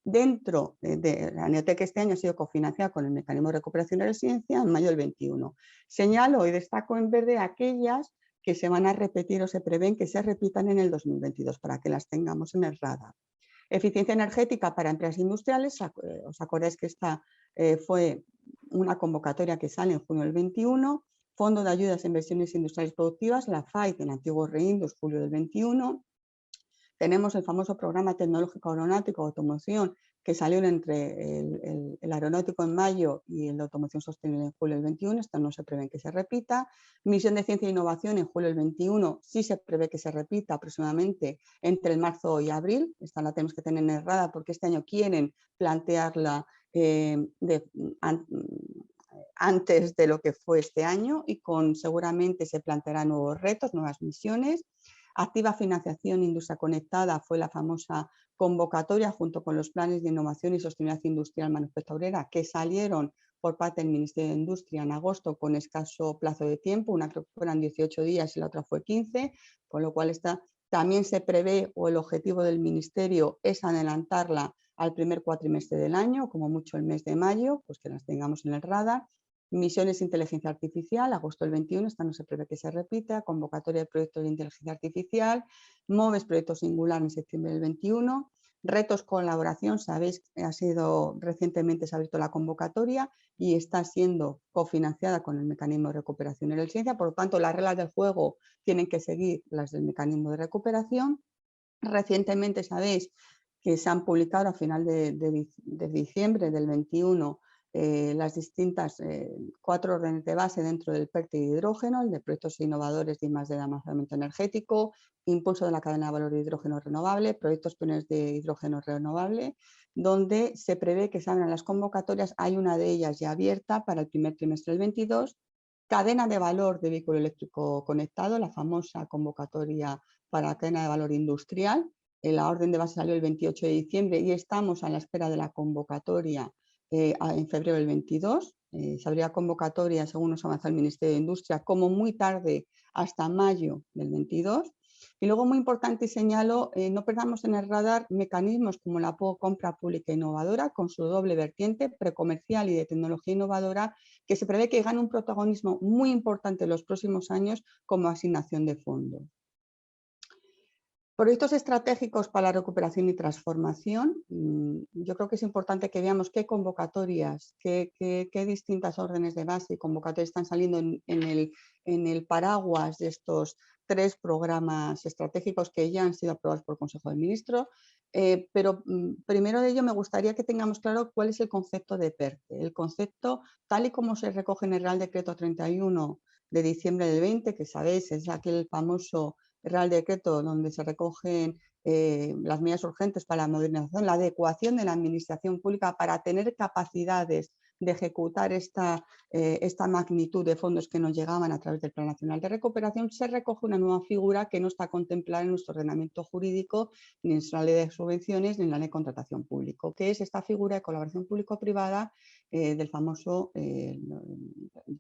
[SPEAKER 3] Dentro de la Neotec este año ha sido cofinanciada con el mecanismo de recuperación y resiliencia en mayo del 21. Señalo y destaco en verde aquellas que se van a repetir o se prevén que se repitan en el 2022 para que las tengamos en el radar. Eficiencia energética para empresas industriales, os acordáis que esta fue una convocatoria que sale en junio del 21, Fondo de Ayudas a Inversiones Industriales Productivas, la FAID, el antiguo Reindus, julio del 21. Tenemos el famoso Programa Tecnológico Aeronáutico de Automoción, que salieron entre el aeronáutico en mayo y el de automoción sostenible en julio del 21, esto no se prevé que se repita. Misión de Ciencia e Innovación en julio del 21 sí se prevé que se repita aproximadamente entre el marzo y abril, esta la tenemos que tener errada porque este año quieren plantearla antes de lo que fue este año y seguramente se plantearán nuevos retos, nuevas misiones. Activa Financiación Industria Conectada fue la famosa convocatoria junto con los planes de innovación y sostenibilidad industrial manufacturera que salieron por parte del Ministerio de Industria en agosto con escaso plazo de tiempo, una creo que fueron 18 días y la otra fue 15, con lo cual también se prevé, o el objetivo del Ministerio es adelantarla al primer cuatrimestre del año, como mucho el mes de mayo, pues que las tengamos en el radar. Misiones de Inteligencia Artificial, agosto del 21, esta no se prevé que se repita, convocatoria de proyectos de inteligencia artificial, MOVES Proyecto Singular en septiembre del 21, retos colaboración, sabéis que recientemente se ha abierto la convocatoria y está siendo cofinanciada con el mecanismo de recuperación y resiliencia, por lo tanto las reglas del juego tienen que seguir las del mecanismo de recuperación. Recientemente sabéis que se han publicado a final de diciembre del 21 las distintas 4 órdenes de base dentro del PERTE de hidrógeno, el de proyectos innovadores de I+D de almacenamiento energético, impulso de la cadena de valor de hidrógeno renovable, proyectos pioneros de hidrógeno renovable, donde se prevé que se abran las convocatorias. Hay una de ellas ya abierta para el primer trimestre del 22, cadena de valor de vehículo eléctrico conectado, la famosa convocatoria para cadena de valor industrial. La orden de base salió el 28 de diciembre y estamos a la espera de la convocatoria en febrero del 22. Se abrirá convocatoria, según nos avanza el Ministerio de Industria, como muy tarde hasta mayo del 22. Y luego, muy importante, y señalo, no perdamos en el radar mecanismos como la compra pública innovadora, con su doble vertiente, precomercial y de tecnología innovadora, que se prevé que gane un protagonismo muy importante en los próximos años como asignación de fondos. Proyectos estratégicos para la recuperación y transformación. Yo creo que es importante que veamos qué convocatorias, qué distintas órdenes de base y convocatorias están saliendo en el paraguas de estos 3 programas estratégicos que ya han sido aprobados por el Consejo de Ministros. Pero primero de ello me gustaría que tengamos claro cuál es el concepto de PERTE. El concepto, tal y como se recoge en el Real Decreto 31 de diciembre del 20, que sabéis es aquel famoso Real Decreto donde se recogen las medidas urgentes para la modernización, la adecuación de la administración pública para tener capacidades de ejecutar esta magnitud de fondos que nos llegaban a través del Plan Nacional de Recuperación, se recoge una nueva figura que no está contemplada en nuestro ordenamiento jurídico, ni en nuestra ley de subvenciones, ni en la ley de contratación pública, que es esta figura de colaboración público-privada de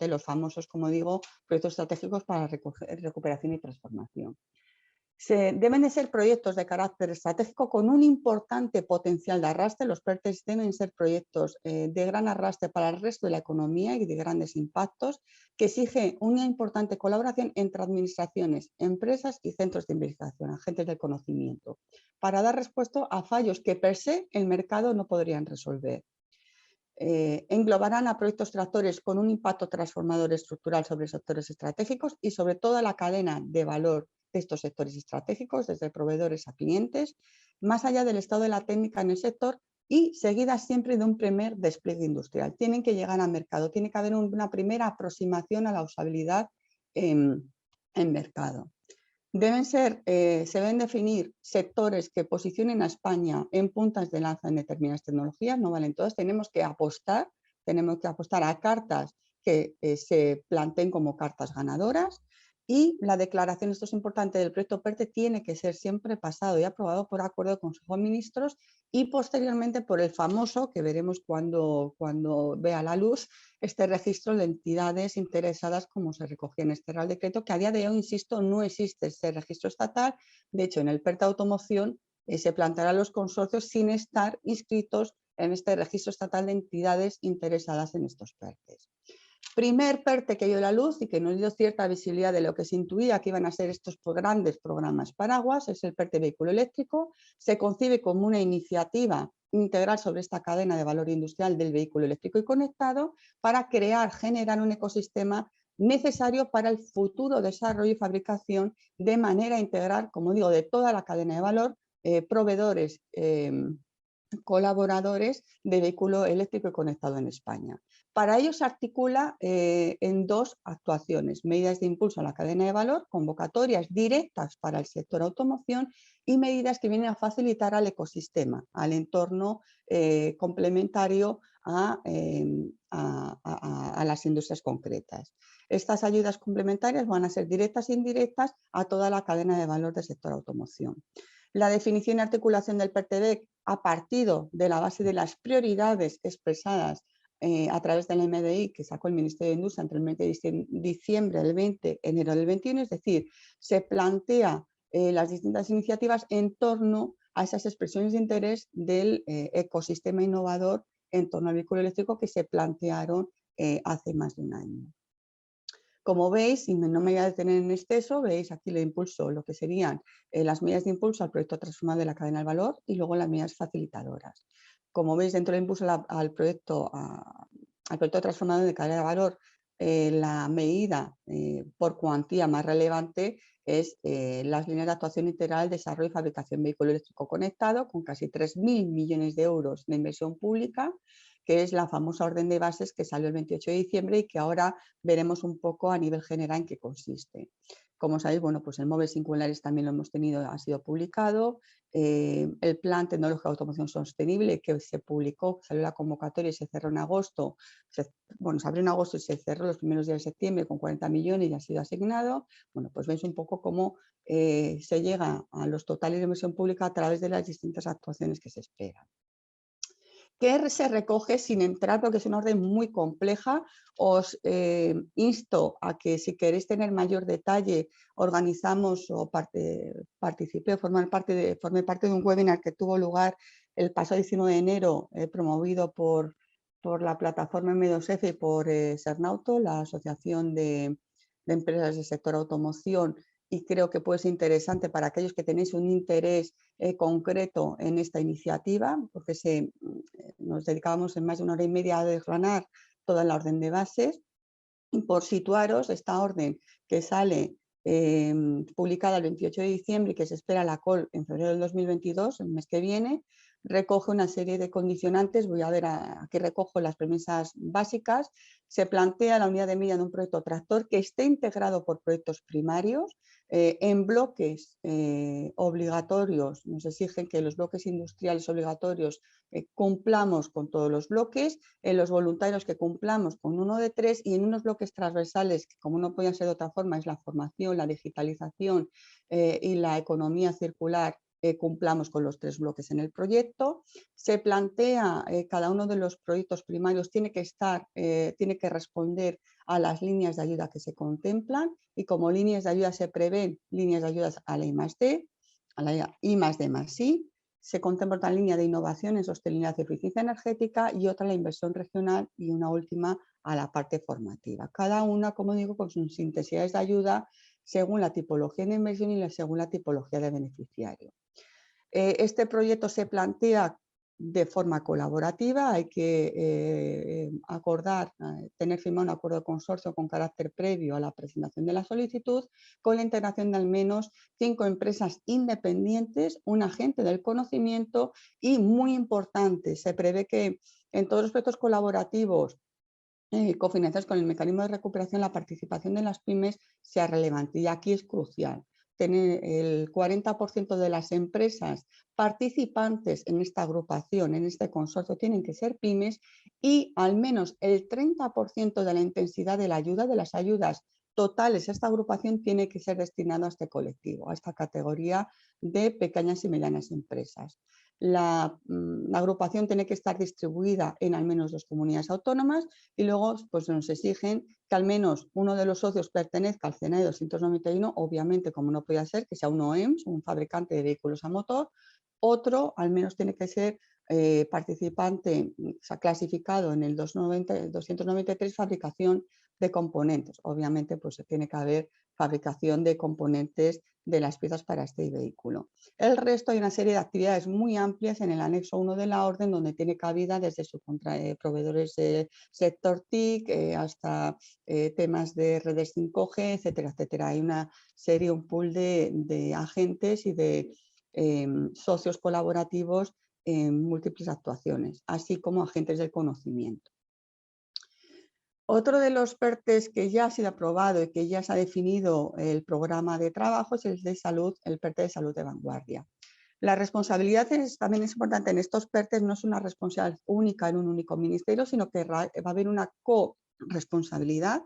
[SPEAKER 3] los famosos, como digo, proyectos estratégicos para recuperación y transformación. Deben de ser proyectos de carácter estratégico con un importante potencial de arrastre. Los PERTEs deben ser proyectos de gran arrastre para el resto de la economía y de grandes impactos, que exige una importante colaboración entre administraciones, empresas y centros de investigación, agentes del conocimiento, para dar respuesta a fallos que per se el mercado no podrían resolver. Englobarán a proyectos tractores con un impacto transformador estructural sobre sectores estratégicos y sobre toda la cadena de valor de estos sectores estratégicos, desde proveedores a clientes, más allá del estado de la técnica en el sector y seguidas siempre de un primer despliegue industrial. Tienen que llegar al mercado, tiene que haber una primera aproximación a la usabilidad en mercado. Se deben definir sectores que posicionen a España en puntas de lanza en determinadas tecnologías, no valen todas, tenemos que apostar a cartas que se planteen como cartas ganadoras, y la declaración, esto es importante, del proyecto PERTE tiene que ser siempre pasado y aprobado por acuerdo del Consejo de Ministros y posteriormente por el famoso, que veremos cuando vea la luz, este registro de entidades interesadas como se recogía en este Real Decreto, que a día de hoy, insisto, no existe este registro estatal. De hecho, en el PERTE Automoción se plantearán los consorcios sin estar inscritos en este registro estatal de entidades interesadas en estos PERTEs. Primer PERTE que dio la luz y que nos dio cierta visibilidad de lo que se intuía que iban a ser estos grandes programas paraguas es el PERTE vehículo eléctrico. Se concibe como una iniciativa integral sobre esta cadena de valor industrial del vehículo eléctrico y conectado para generar un ecosistema necesario para el futuro desarrollo y fabricación de manera integral, como digo, de toda la cadena de valor, proveedores colaboradores de vehículo eléctrico y conectado en España. Para ello se articula en 2 actuaciones: medidas de impulso a la cadena de valor, convocatorias directas para el sector automoción y medidas que vienen a facilitar al ecosistema, al entorno complementario a las industrias concretas. Estas ayudas complementarias van a ser directas e indirectas a toda la cadena de valor del sector automoción. La definición y articulación del PERTEBEC ha partido de la base de las prioridades expresadas a través del MDI que sacó el Ministerio de Industria entre el mes de diciembre del 20, enero del 21, es decir, se plantea las distintas iniciativas en torno a esas expresiones de interés del ecosistema innovador en torno al vehículo eléctrico que se plantearon hace más de un año. Como veis, y no me voy a detener en exceso, veis aquí el impulso, lo que serían las medidas de impulso al proyecto transformador de la cadena del valor y luego las medidas facilitadoras. Como veis, dentro del impulso al proyecto transformador de cadena de valor, la medida por cuantía más relevante es las líneas de actuación integral, desarrollo y fabricación de vehículo eléctrico conectado, con casi 3.000 millones de euros de inversión pública, que es la famosa orden de bases que salió el 28 de diciembre y que ahora veremos un poco a nivel general en qué consiste. Como sabéis, bueno, pues el MOVE Singulares también lo hemos tenido, ha sido publicado. El Plan Tecnológico de Automoción Sostenible que se publicó, salió la convocatoria y se cerró en agosto. Se abrió en agosto y se cerró los primeros días de septiembre con 40 millones y ha sido asignado. Bueno, pues veis un poco cómo se llega a los totales de inversión pública a través de las distintas actuaciones que se esperan. ¿Qué se recoge sin entrar? Porque es una orden muy compleja. Os insto a que si queréis tener mayor detalle, organizamos o participé o formé parte de un webinar que tuvo lugar el pasado 19 de enero, promovido por la plataforma M2F y por Sernauto, la Asociación de Empresas del Sector Automoción, y creo que puede ser interesante para aquellos que tenéis un interés concreto en esta iniciativa, porque nos dedicábamos en más de 1 hora y media a desgranar toda la orden de bases. Y por situaros, esta orden que sale publicada el 28 de diciembre y que se espera la COL en febrero del 2022, el mes que viene, recoge una serie de condicionantes. Voy a ver, aquí recojo las premisas básicas. Se plantea la unidad de medida de un proyecto tractor que esté integrado por proyectos primarios en bloques obligatorios. Nos exigen que los bloques industriales obligatorios cumplamos con todos los bloques, en los voluntarios que cumplamos con 1 de 3 y en unos bloques transversales que, como no podía ser de otra forma, es la formación, la digitalización y la economía circular, cumplamos con los 3 bloques en el proyecto. Se plantea cada uno de los proyectos primarios tiene que responder a las líneas de ayuda que se contemplan, y como líneas de ayuda se prevén líneas de ayudas a la I+D, a la I+D+I. Se contempla otra línea de innovación en sostenibilidad y eficiencia energética y otra la inversión regional y una última a la parte formativa. Cada una, como digo, con sus intensidades de ayuda según la tipología de inversión y según la tipología de beneficiario. Este proyecto se plantea de forma colaborativa. Hay que tener firmado un acuerdo de consorcio con carácter previo a la presentación de la solicitud, con la integración de al menos 5 empresas independientes, un agente del conocimiento y, muy importante, se prevé que en todos los proyectos colaborativos cofinanciados con el mecanismo de recuperación, la participación de las pymes sea relevante. Y aquí es crucial tener el 40% de las empresas participantes en esta agrupación, en este consorcio, tienen que ser pymes, y al menos el 30% de la intensidad de la ayuda, de las ayudas totales a esta agrupación, tiene que ser destinado a este colectivo, a esta categoría de pequeñas y medianas empresas. La agrupación tiene que estar distribuida en al menos 2 comunidades autónomas, y luego pues, nos exigen que al menos uno de los socios pertenezca al CNE 291, obviamente, como no podía ser, que sea un OEMS, un fabricante de vehículos a motor. Otro al menos tiene que ser participante, clasificado en el 293, fabricación de componentes. Obviamente pues tiene que haber fabricación de componentes de las piezas para este vehículo. El resto, hay una serie de actividades muy amplias en el anexo 1 de la orden, donde tiene cabida desde proveedores del sector TIC hasta temas de redes 5G, etcétera, etcétera. Hay una serie, un pool de agentes y de socios colaborativos en múltiples actuaciones, así como agentes del conocimiento. Otro de los PERTEs que ya ha sido aprobado y que ya se ha definido el programa de trabajo es el de salud, el PERTE de salud de vanguardia. La responsabilidad también es importante en estos PERTEs, no es una responsabilidad única en un único ministerio, sino que va a haber una corresponsabilidad.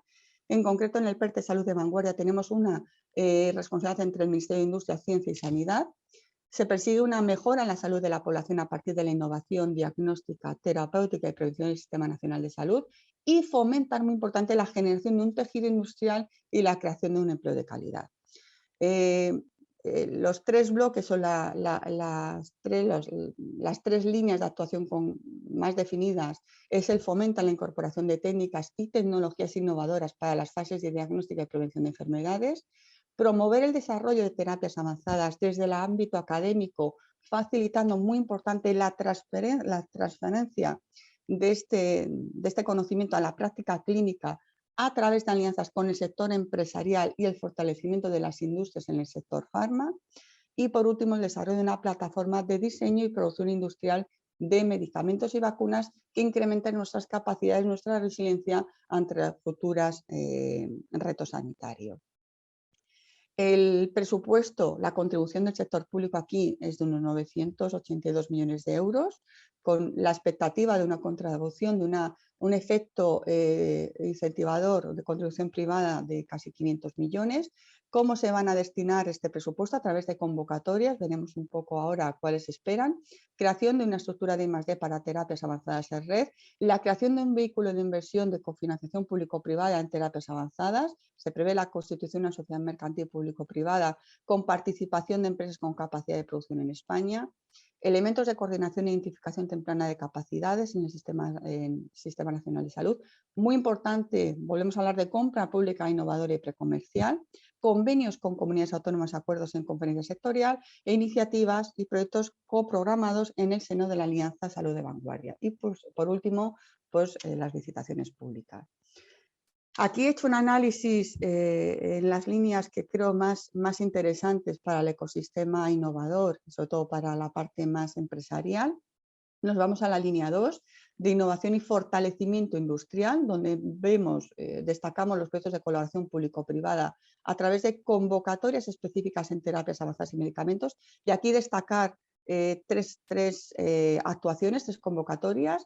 [SPEAKER 3] En concreto, en el PERTE Salud de Vanguardia tenemos una responsabilidad entre el Ministerio de Industria, Ciencia y Sanidad. Se persigue una mejora en la salud de la población a partir de la innovación diagnóstica, terapéutica y prevención del Sistema Nacional de Salud y fomentar, muy importante, la generación de un tejido industrial y la creación de un empleo de calidad. Los tres bloques son las tres líneas de actuación más definidas. Es el fomento a la incorporación de técnicas y tecnologías innovadoras para las fases de diagnóstico y prevención de enfermedades, promover el desarrollo de terapias avanzadas desde el ámbito académico, facilitando, muy importante, la transferencia de este conocimiento a la práctica clínica a través de alianzas con el sector empresarial y el fortalecimiento de las industrias en el sector farma. Y por último, el desarrollo de una plataforma de diseño y producción industrial de medicamentos y vacunas que incrementen nuestras capacidades, nuestra resiliencia ante futuros retos sanitarios. El presupuesto, la contribución del sector público aquí es de unos 982 millones de euros, con la expectativa de una contribución, de un efecto incentivador de contribución privada de casi 500 millones. ¿Cómo se van a destinar este presupuesto? A través de convocatorias, veremos un poco ahora cuáles esperan. Creación de una estructura de I+D para terapias avanzadas en red, la creación de un vehículo de inversión de cofinanciación público-privada en terapias avanzadas. Se prevé la constitución de una sociedad mercantil público-privada con participación de empresas con capacidad de producción en España. Elementos de coordinación e identificación temprana de capacidades en el Sistema Nacional de Salud. Muy importante, volvemos a hablar de compra pública innovadora y precomercial. Convenios con comunidades autónomas, acuerdos en conferencia sectorial e iniciativas y proyectos coprogramados en el seno de la Alianza Salud de Vanguardia. Y pues, por último, pues, las licitaciones públicas. Aquí he hecho un análisis en las líneas que creo más interesantes para el ecosistema innovador, sobre todo para la parte más empresarial. Nos vamos a la línea 2 de innovación y fortalecimiento industrial, donde destacamos los proyectos de colaboración público-privada a través de convocatorias específicas en terapias avanzadas y medicamentos. Y aquí destacar tres actuaciones, tres convocatorias.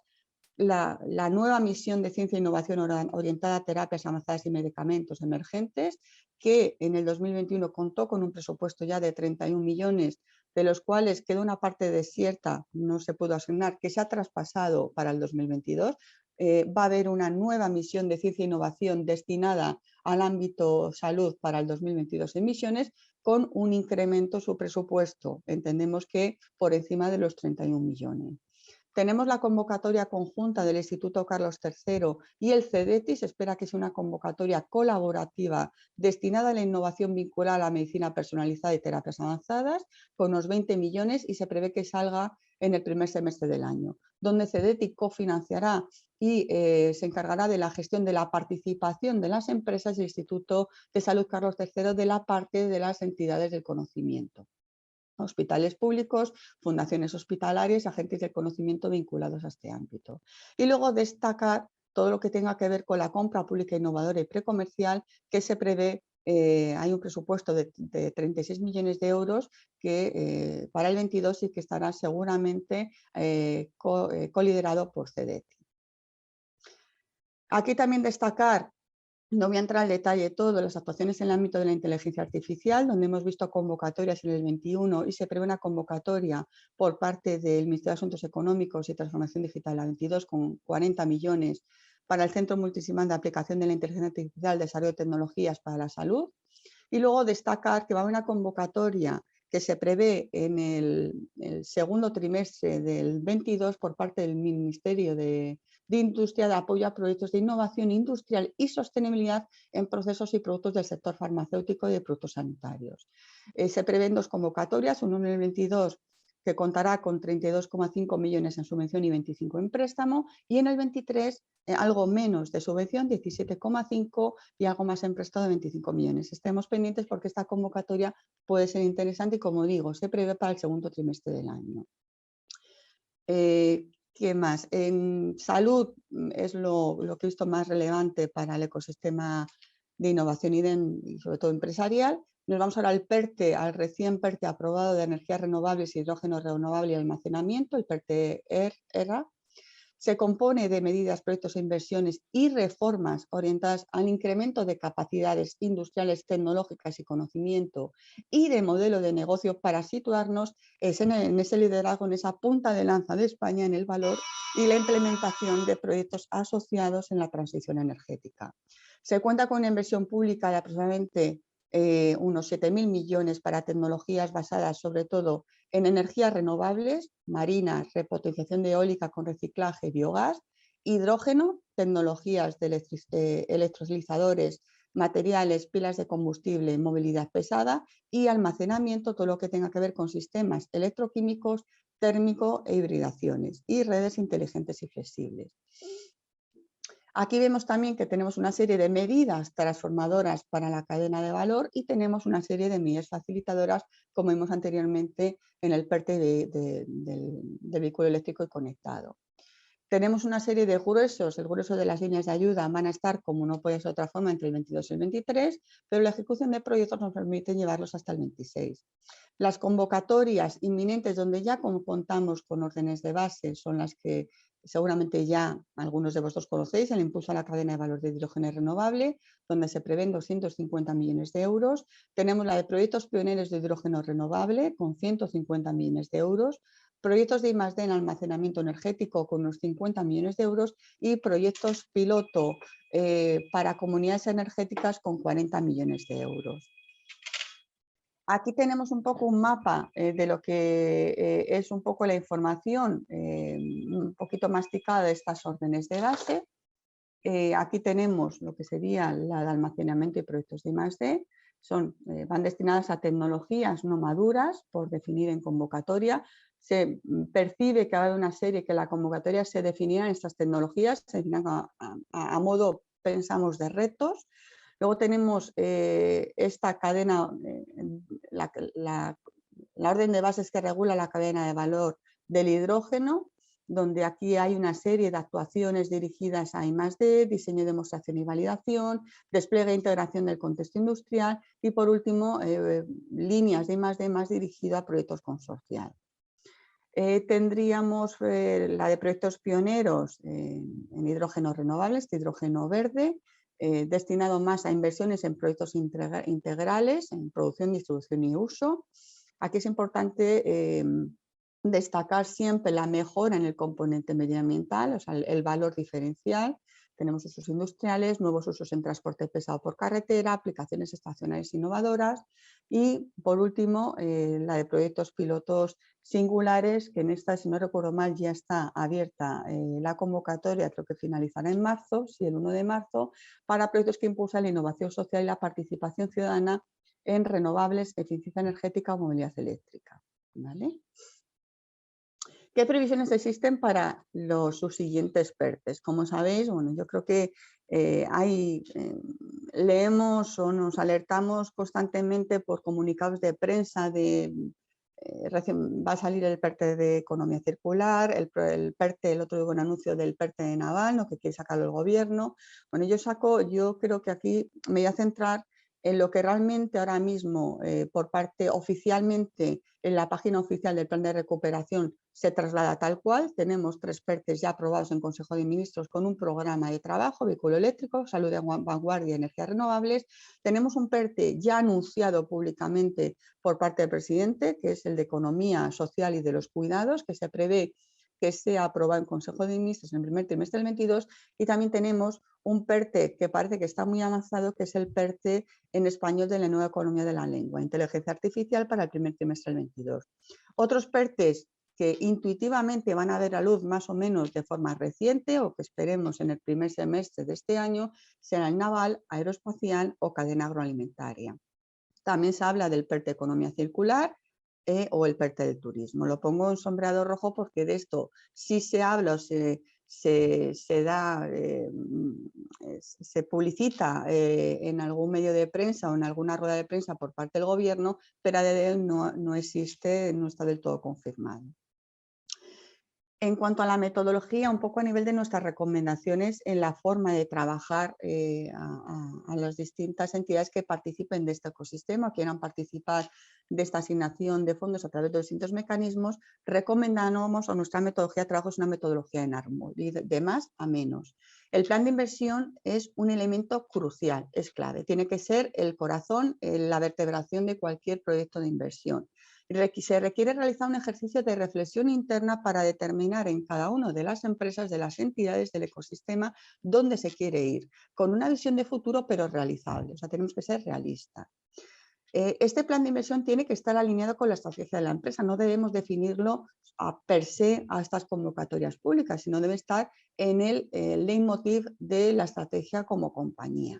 [SPEAKER 3] La nueva misión de ciencia e innovación orientada a terapias avanzadas y medicamentos emergentes, que en el 2021 contó con un presupuesto ya de 31 millones, de los cuales quedó una parte desierta, no se pudo asignar, que se ha traspasado para el 2022. Va a haber una nueva misión de ciencia e innovación destinada al ámbito salud para el 2022 en misiones, con un incremento su presupuesto, entendemos que por encima de los 31 millones. Tenemos la convocatoria conjunta del Instituto Carlos III y el CEDETI. Se espera que sea una convocatoria colaborativa destinada a la innovación vinculada a la medicina personalizada y terapias avanzadas, con unos 20 millones, y se prevé que salga en el primer semestre del año, donde CEDETI cofinanciará y se encargará de la gestión de la participación de las empresas y el Instituto de Salud Carlos III de la parte de las entidades del conocimiento. Hospitales públicos, fundaciones hospitalarias, agentes de conocimiento vinculados a este ámbito. Y luego destacar todo lo que tenga que ver con la compra pública innovadora y precomercial, que se prevé, hay un presupuesto de 36 millones de euros que para el 22 y que estará seguramente coliderado por CEDETI. Aquí también destacar, no voy a entrar al detalle de todas las actuaciones en el ámbito de la inteligencia artificial, donde hemos visto convocatorias en el 21 y se prevé una convocatoria por parte del Ministerio de Asuntos Económicos y Transformación Digital en la 22 con 40 millones para el Centro Multidisciplinar de Aplicación de la Inteligencia Artificial, Desarrollo de Tecnologías para la Salud. Y luego destacar que va a haber una convocatoria que se prevé en el segundo trimestre del 22 por parte del Ministerio de Industria, de apoyo a proyectos de innovación industrial y sostenibilidad en procesos y productos del sector farmacéutico y de productos sanitarios. Se prevén dos convocatorias, una en el 22 que contará con 32,5 millones en subvención y 25 en préstamo, y en el 23 algo menos de subvención, 17,5, y algo más en prestado de 25 millones. Estemos pendientes porque esta convocatoria puede ser interesante y, como digo, se prevé para el segundo trimestre del año. ¿Qué más? En salud es lo que he visto más relevante para el ecosistema de innovación y sobre todo empresarial. Nos vamos ahora al PERTE, al recién PERTE aprobado de energías renovables, hidrógeno renovable y almacenamiento, el PERTE-ERA. Se compone de medidas, proyectos e inversiones y reformas orientadas al incremento de capacidades industriales, tecnológicas y conocimiento y de modelo de negocio para situarnos en ese liderazgo, en esa punta de lanza de España en el valor y la implementación de proyectos asociados en la transición energética. Se cuenta con una inversión pública de aproximadamente unos 7.000 millones para tecnologías basadas sobre todo en energías renovables, marinas, repotenciación de eólica con reciclaje, biogás, hidrógeno, tecnologías de electrolizadores, materiales, pilas de combustible, movilidad pesada y almacenamiento, todo lo que tenga que ver con sistemas electroquímicos, térmico e hibridaciones y redes inteligentes y flexibles. Aquí vemos también que tenemos una serie de medidas transformadoras para la cadena de valor y tenemos una serie de medidas facilitadoras, como vimos anteriormente en el PERTE del vehículo eléctrico y conectado. Tenemos una serie de gruesos, el grueso de las líneas de ayuda van a estar, como no puede ser de otra forma, entre el 22 y el 23, pero la ejecución de proyectos nos permite llevarlos hasta el 26. Las convocatorias inminentes donde ya contamos con órdenes de base son las que seguramente ya algunos de vosotros conocéis, el impulso a la cadena de valor de hidrógeno renovable, donde se prevén 250 millones de euros. Tenemos la de proyectos pioneros de hidrógeno renovable con 150 millones de euros. Proyectos de I+D en almacenamiento energético con unos 50 millones de euros y proyectos piloto para comunidades energéticas con 40 millones de euros. Aquí tenemos un poco un mapa de lo que es un poco la información un poquito masticada de estas órdenes de base. Aquí tenemos lo que sería la de almacenamiento y proyectos de I+D. Van destinadas a tecnologías no maduras por definir en convocatoria. Se percibe que va a haber una serie que la convocatoria se definirá en estas tecnologías, se definirán a modo, pensamos, de retos. Luego tenemos esta cadena, la orden de bases que regula la cadena de valor del hidrógeno, donde aquí hay una serie de actuaciones dirigidas a I+D, diseño, demostración y validación, despliegue e integración del contexto industrial y, por último, líneas de I+D más dirigido a proyectos consorciados. Tendríamos la de proyectos pioneros en hidrógeno renovable, este hidrógeno verde, destinado más a inversiones en proyectos integrales, en producción, distribución y uso. Aquí es importante destacar siempre la mejora en el componente medioambiental, o sea, el valor diferencial. Tenemos usos industriales, nuevos usos en transporte pesado por carretera, aplicaciones estacionales innovadoras y, por último, la de proyectos pilotos singulares, que en esta, si no recuerdo mal, ya está abierta la convocatoria, creo que finalizará en marzo, sí, el 1 de marzo, para proyectos que impulsan la innovación social y la participación ciudadana en renovables, eficiencia energética o movilidad eléctrica. ¿Vale? ¿Qué previsiones existen para los subsiguientes PERTEs? Como sabéis, bueno, yo creo que leemos o nos alertamos constantemente por comunicados de prensa recién va a salir el PERTE de economía circular, el PERTE, el otro buen anuncio del PERTE de naval, ¿no? Que quiere sacarlo el gobierno. Bueno, yo creo que aquí me voy a centrar en lo que realmente ahora mismo por parte oficialmente en la página oficial del plan de recuperación se traslada tal cual. Tenemos 3 PERTEs ya aprobados en Consejo de Ministros con un programa de trabajo, vehículo eléctrico, salud de vanguardia y energías renovables. Tenemos un PERTE ya anunciado públicamente por parte del presidente, que es el de economía social y de los cuidados, que se prevé que sea aprobado en Consejo de Ministros en el primer trimestre del 22, y también tenemos un PERTE que parece que está muy avanzado, que es el PERTE en español de la nueva economía de la lengua, inteligencia artificial para el primer trimestre del 22. Otros PERTEs que intuitivamente van a ver a luz más o menos de forma reciente o que esperemos en el primer semestre de este año será el naval, aeroespacial o cadena agroalimentaria. También se habla del PERTE economía circular o el PERTE del turismo. Lo pongo en sombreado rojo porque de esto sí se habla o se publicita en algún medio de prensa o en alguna rueda de prensa por parte del gobierno, pero de él no existe, no está del todo confirmado. En cuanto a la metodología, un poco a nivel de nuestras recomendaciones en la forma de trabajar a las distintas entidades que participen de este ecosistema, quieran participar de esta asignación de fondos a través de distintos mecanismos, recomendamos, o nuestra metodología de trabajo es una metodología en árbol, de más a menos. El plan de inversión es un elemento crucial, es clave, tiene que ser el corazón, la vertebración de cualquier proyecto de inversión. Se requiere realizar un ejercicio de reflexión interna para determinar en cada una de las empresas, de las entidades del ecosistema, dónde se quiere ir, con una visión de futuro pero realizable, o sea, tenemos que ser realistas. Este plan de inversión tiene que estar alineado con la estrategia de la empresa, no debemos definirlo per se a estas convocatorias públicas, sino debe estar en el leitmotiv de la estrategia como compañía.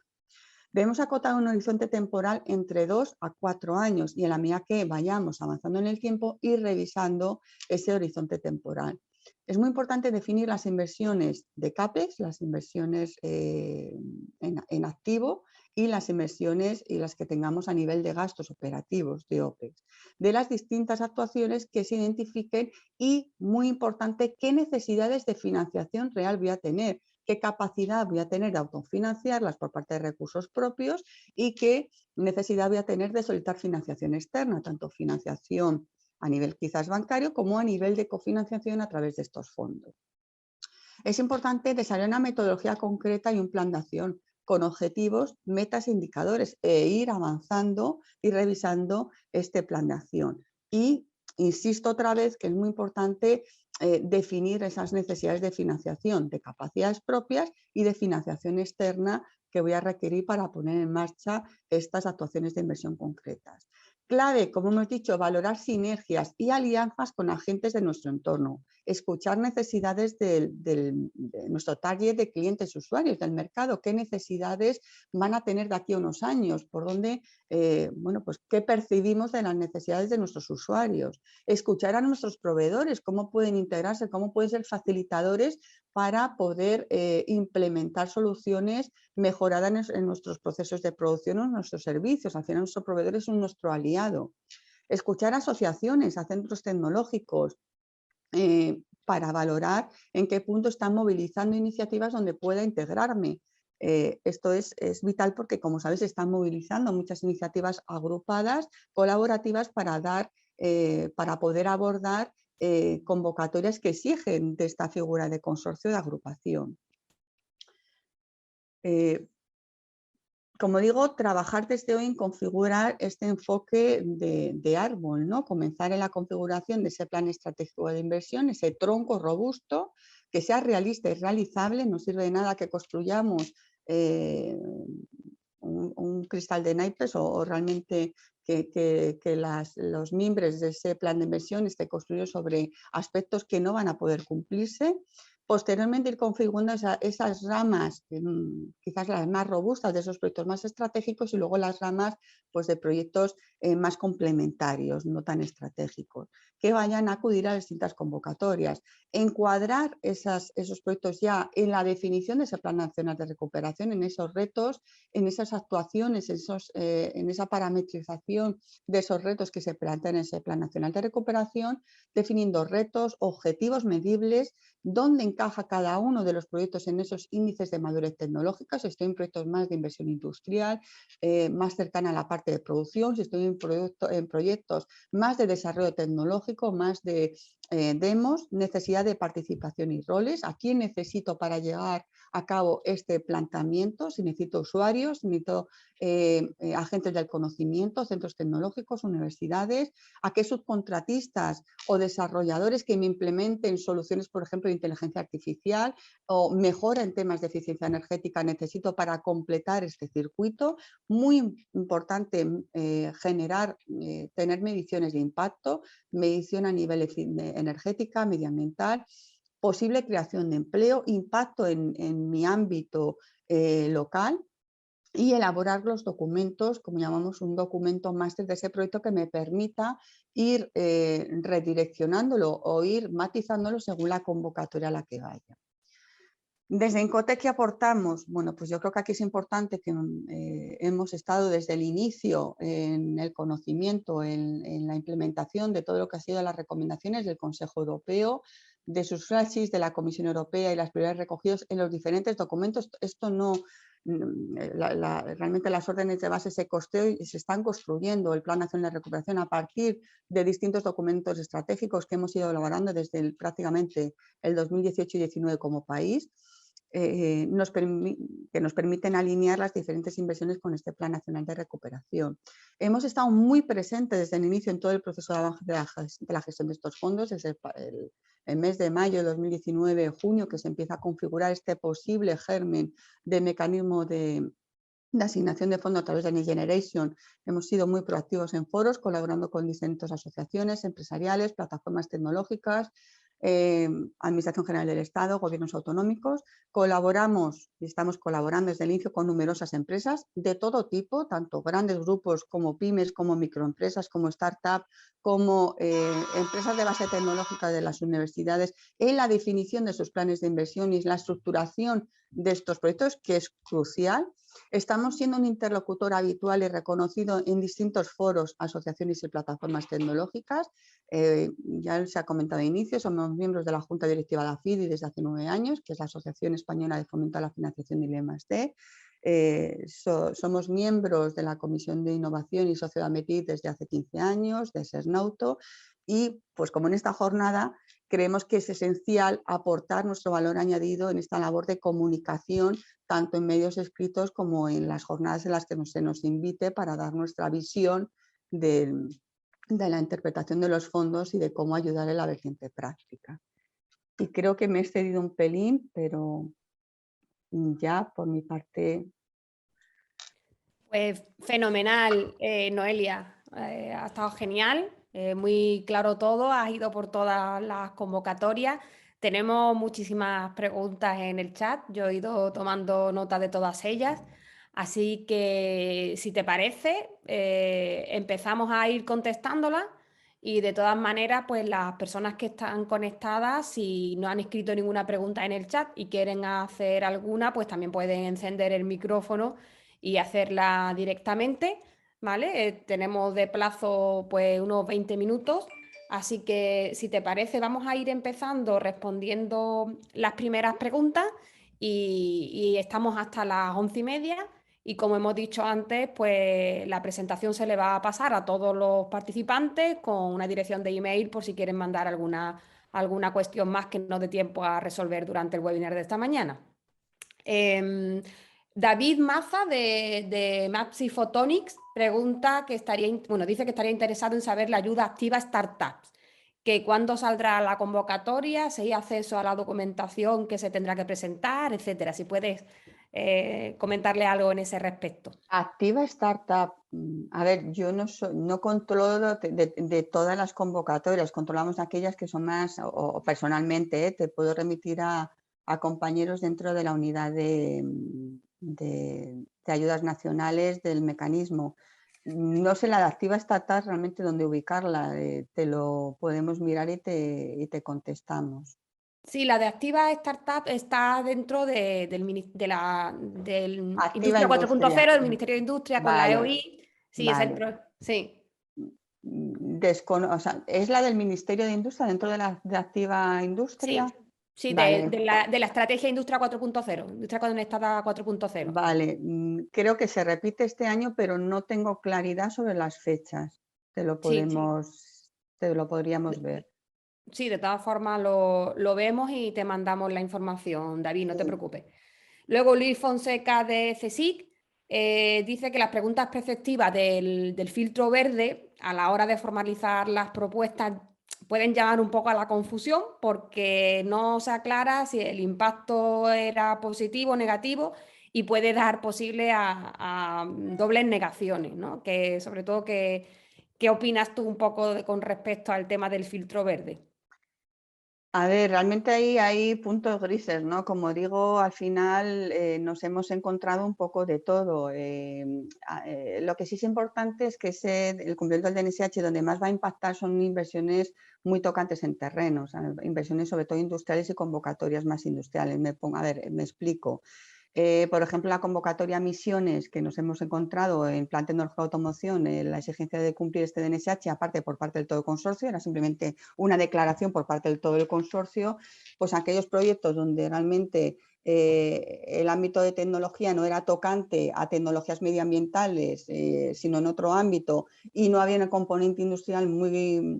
[SPEAKER 3] Debemos acotar un horizonte temporal entre 2 a 4 años y en la medida que vayamos avanzando en el tiempo ir revisando ese horizonte temporal. Es muy importante definir las inversiones de CAPEX, las inversiones en activo y las inversiones y las que tengamos a nivel de gastos operativos de OPEX, de las distintas actuaciones que se identifiquen y, muy importante, qué necesidades de financiación real voy a tener, qué capacidad voy a tener de autofinanciarlas por parte de recursos propios y qué necesidad voy a tener de solicitar financiación externa, tanto financiación a nivel quizás bancario como a nivel de cofinanciación a través de estos fondos. Es importante desarrollar una metodología concreta y un plan de acción con objetivos, metas e indicadores e ir avanzando y revisando este plan de acción. Y insisto otra vez que es muy importante definir esas necesidades de financiación, de capacidades propias y de financiación externa que voy a requerir para poner en marcha estas actuaciones de inversión concretas. Clave, como hemos dicho, valorar sinergias y alianzas con agentes de nuestro entorno, escuchar necesidades de nuestro target de clientes usuarios del mercado, qué necesidades van a tener de aquí a unos años, por dónde, bueno, pues qué percibimos de las necesidades de nuestros usuarios, escuchar a nuestros proveedores, cómo pueden integrarse, cómo pueden ser facilitadores para poder implementar soluciones mejoradas en nuestros procesos de producción o en nuestros servicios. Al final nuestro proveedor es nuestro aliado. Escuchar a asociaciones, a centros tecnológicos, para valorar en qué punto están movilizando iniciativas donde pueda integrarme. Esto es vital porque, como sabéis, se están movilizando muchas iniciativas agrupadas, colaborativas para poder abordar convocatorias que exigen de esta figura de consorcio de agrupación. Como digo, trabajar desde hoy en configurar este enfoque de árbol, ¿no? Comenzar en la configuración de ese plan estratégico de inversión, ese tronco robusto, que sea realista y realizable. No sirve de nada que construyamos un cristal de naipes o realmente que los mimbres de ese plan de inversión esté construido sobre aspectos que no van a poder cumplirse. Posteriormente ir configurando esas ramas, quizás las más robustas de esos proyectos más estratégicos y luego las ramas pues, de proyectos más complementarios, no tan estratégicos, que vayan a acudir a distintas convocatorias. Encuadrar esos proyectos ya en la definición de ese Plan Nacional de Recuperación, en esos retos, en esas actuaciones, en esa parametrización de esos retos que se plantean en ese Plan Nacional de Recuperación, definiendo retos, objetivos medibles, dónde encaja cada uno de los proyectos en esos índices de madurez tecnológica, si estoy en proyectos más de inversión industrial, más cercana a la parte de producción, si estoy en proyectos más de desarrollo tecnológico, más de demos, necesidad de participación y roles, a quién necesito para llevar a cabo este planteamiento, si necesito usuarios, si necesito agentes del conocimiento, centros tecnológicos, universidades, a qué subcontratistas o desarrolladores que me implementen soluciones, por ejemplo, de inteligencia artificial o mejora en temas de eficiencia energética necesito para completar este circuito. Muy importante tener mediciones de impacto, medición a nivel energética, medioambiental, posible creación de empleo, impacto en mi ámbito local y elaborar los documentos, como llamamos un documento máster de ese proyecto que me permita ir redireccionándolo o ir matizándolo según la convocatoria a la que vaya. Desde Incotec, ¿qué aportamos? Bueno, pues yo creo que aquí es importante que hemos estado desde el inicio en el conocimiento, en la implementación de todo lo que ha sido las recomendaciones del Consejo Europeo, de sus flagship de la Comisión Europea y las prioridades recogidas en los diferentes documentos. Esto no, realmente las órdenes de base se costean y se están construyendo el Plan Nacional de Recuperación a partir de distintos documentos estratégicos que hemos ido elaborando desde prácticamente el 2018 y 2019 como país. Que nos permiten alinear las diferentes inversiones con este Plan Nacional de Recuperación. Hemos estado muy presentes desde el inicio en todo el proceso de la gestión de estos fondos, desde el mes de mayo de 2019, junio, que se empieza a configurar este posible germen de mecanismo de asignación de fondos a través de Next Generation. Hemos sido muy proactivos en foros, colaborando con distintas asociaciones empresariales, plataformas tecnológicas, Administración General del Estado, gobiernos autonómicos. Colaboramos y estamos colaborando desde el inicio con numerosas empresas de todo tipo, tanto grandes grupos como pymes, como microempresas, como startups, como empresas de base tecnológica de las universidades, en la definición de sus planes de inversión y la estructuración de estos proyectos, que es crucial. Estamos siendo un interlocutor habitual y reconocido en distintos foros, asociaciones y plataformas tecnológicas. Ya se ha comentado de inicio, somos miembros de la Junta Directiva de la FIDI desde hace 9 años, que es la Asociación Española de Fomento a la Financiación del I+D. Somos miembros de la Comisión de Innovación y Sociedad METID desde hace 15 años, de SESNAUTO, y pues como en esta jornada creemos que es esencial aportar nuestro valor añadido en esta labor de comunicación, tanto en medios escritos como en las jornadas en las que se nos invite para dar nuestra visión de la interpretación de los fondos y de cómo ayudar en la vertiente práctica. Y creo que me he excedido un pelín, pero ya por mi parte...
[SPEAKER 1] Pues fenomenal, Noelia, ha estado genial, muy claro todo, has ido por todas las convocatorias, tenemos muchísimas preguntas en el chat, yo he ido tomando nota de todas ellas, así que si te parece, empezamos a ir contestándolas y de todas maneras, pues las personas que están conectadas, si no han escrito ninguna pregunta en el chat y quieren hacer alguna, pues también pueden encender el micrófono y hacerla directamente, ¿vale? Tenemos de plazo pues unos 20 minutos, así que si te parece vamos a ir empezando respondiendo las primeras preguntas y estamos hasta las 11:30 y como hemos dicho antes, pues la presentación se le va a pasar a todos los participantes con una dirección de email por si quieren mandar alguna cuestión más que no dé tiempo a resolver durante el webinar de esta mañana. David Maza de Mapsy Photonics pregunta que dice que estaría interesado en saber la ayuda activa a startups, que cuándo saldrá la convocatoria, si hay acceso a la documentación que se tendrá que presentar, etcétera. Si puedes comentarle algo en ese respecto.
[SPEAKER 3] Activa Startup. A ver, yo no controlo de todas las convocatorias, controlamos aquellas que son más, o personalmente, te puedo remitir a compañeros dentro de la unidad de ayudas nacionales del mecanismo. No sé la de Activa Startup realmente dónde ubicarla, te lo podemos mirar y te contestamos.
[SPEAKER 1] Sí, la de Activa Startup está dentro del Industria 4.0, del Ministerio de Industria, con la EOI. Sí,
[SPEAKER 3] vale.
[SPEAKER 1] sí.
[SPEAKER 3] O sea, ¿es la del Ministerio de Industria dentro de Activa Industria?
[SPEAKER 1] Sí,
[SPEAKER 3] vale.
[SPEAKER 1] de la estrategia Industria 4.0, Industria Conectada 4.0.
[SPEAKER 3] Vale, creo que se repite este año, pero no tengo claridad sobre las fechas. Te lo podríamos ver.
[SPEAKER 1] Sí, de todas formas lo vemos y te mandamos la información, David, no te preocupes. Luego Luis Fonseca de CSIC dice que las preguntas preceptivas del filtro verde a la hora de formalizar las propuestas pueden llevar un poco a la confusión porque no se aclara si el impacto era positivo o negativo y puede dar posible a dobles negaciones, ¿no? Que sobre todo, ¿qué opinas tú un poco con respecto al tema del filtro verde?
[SPEAKER 3] A ver, realmente ahí hay puntos grises, ¿no? Como digo, al final nos hemos encontrado un poco de todo. Lo que sí es importante es que el cumplimiento del DNSH donde más va a impactar son inversiones muy tocantes en terrenos, inversiones sobre todo industriales y convocatorias más industriales. Me explico. Por ejemplo, la convocatoria a misiones que nos hemos encontrado en Plan Tecnológico de Automoción, la exigencia de cumplir este DNSH, aparte por parte del todo el consorcio, era simplemente una declaración por parte del todo el consorcio, pues aquellos proyectos donde realmente el ámbito de tecnología no era tocante a tecnologías medioambientales, sino en otro ámbito, y no había una componente industrial muy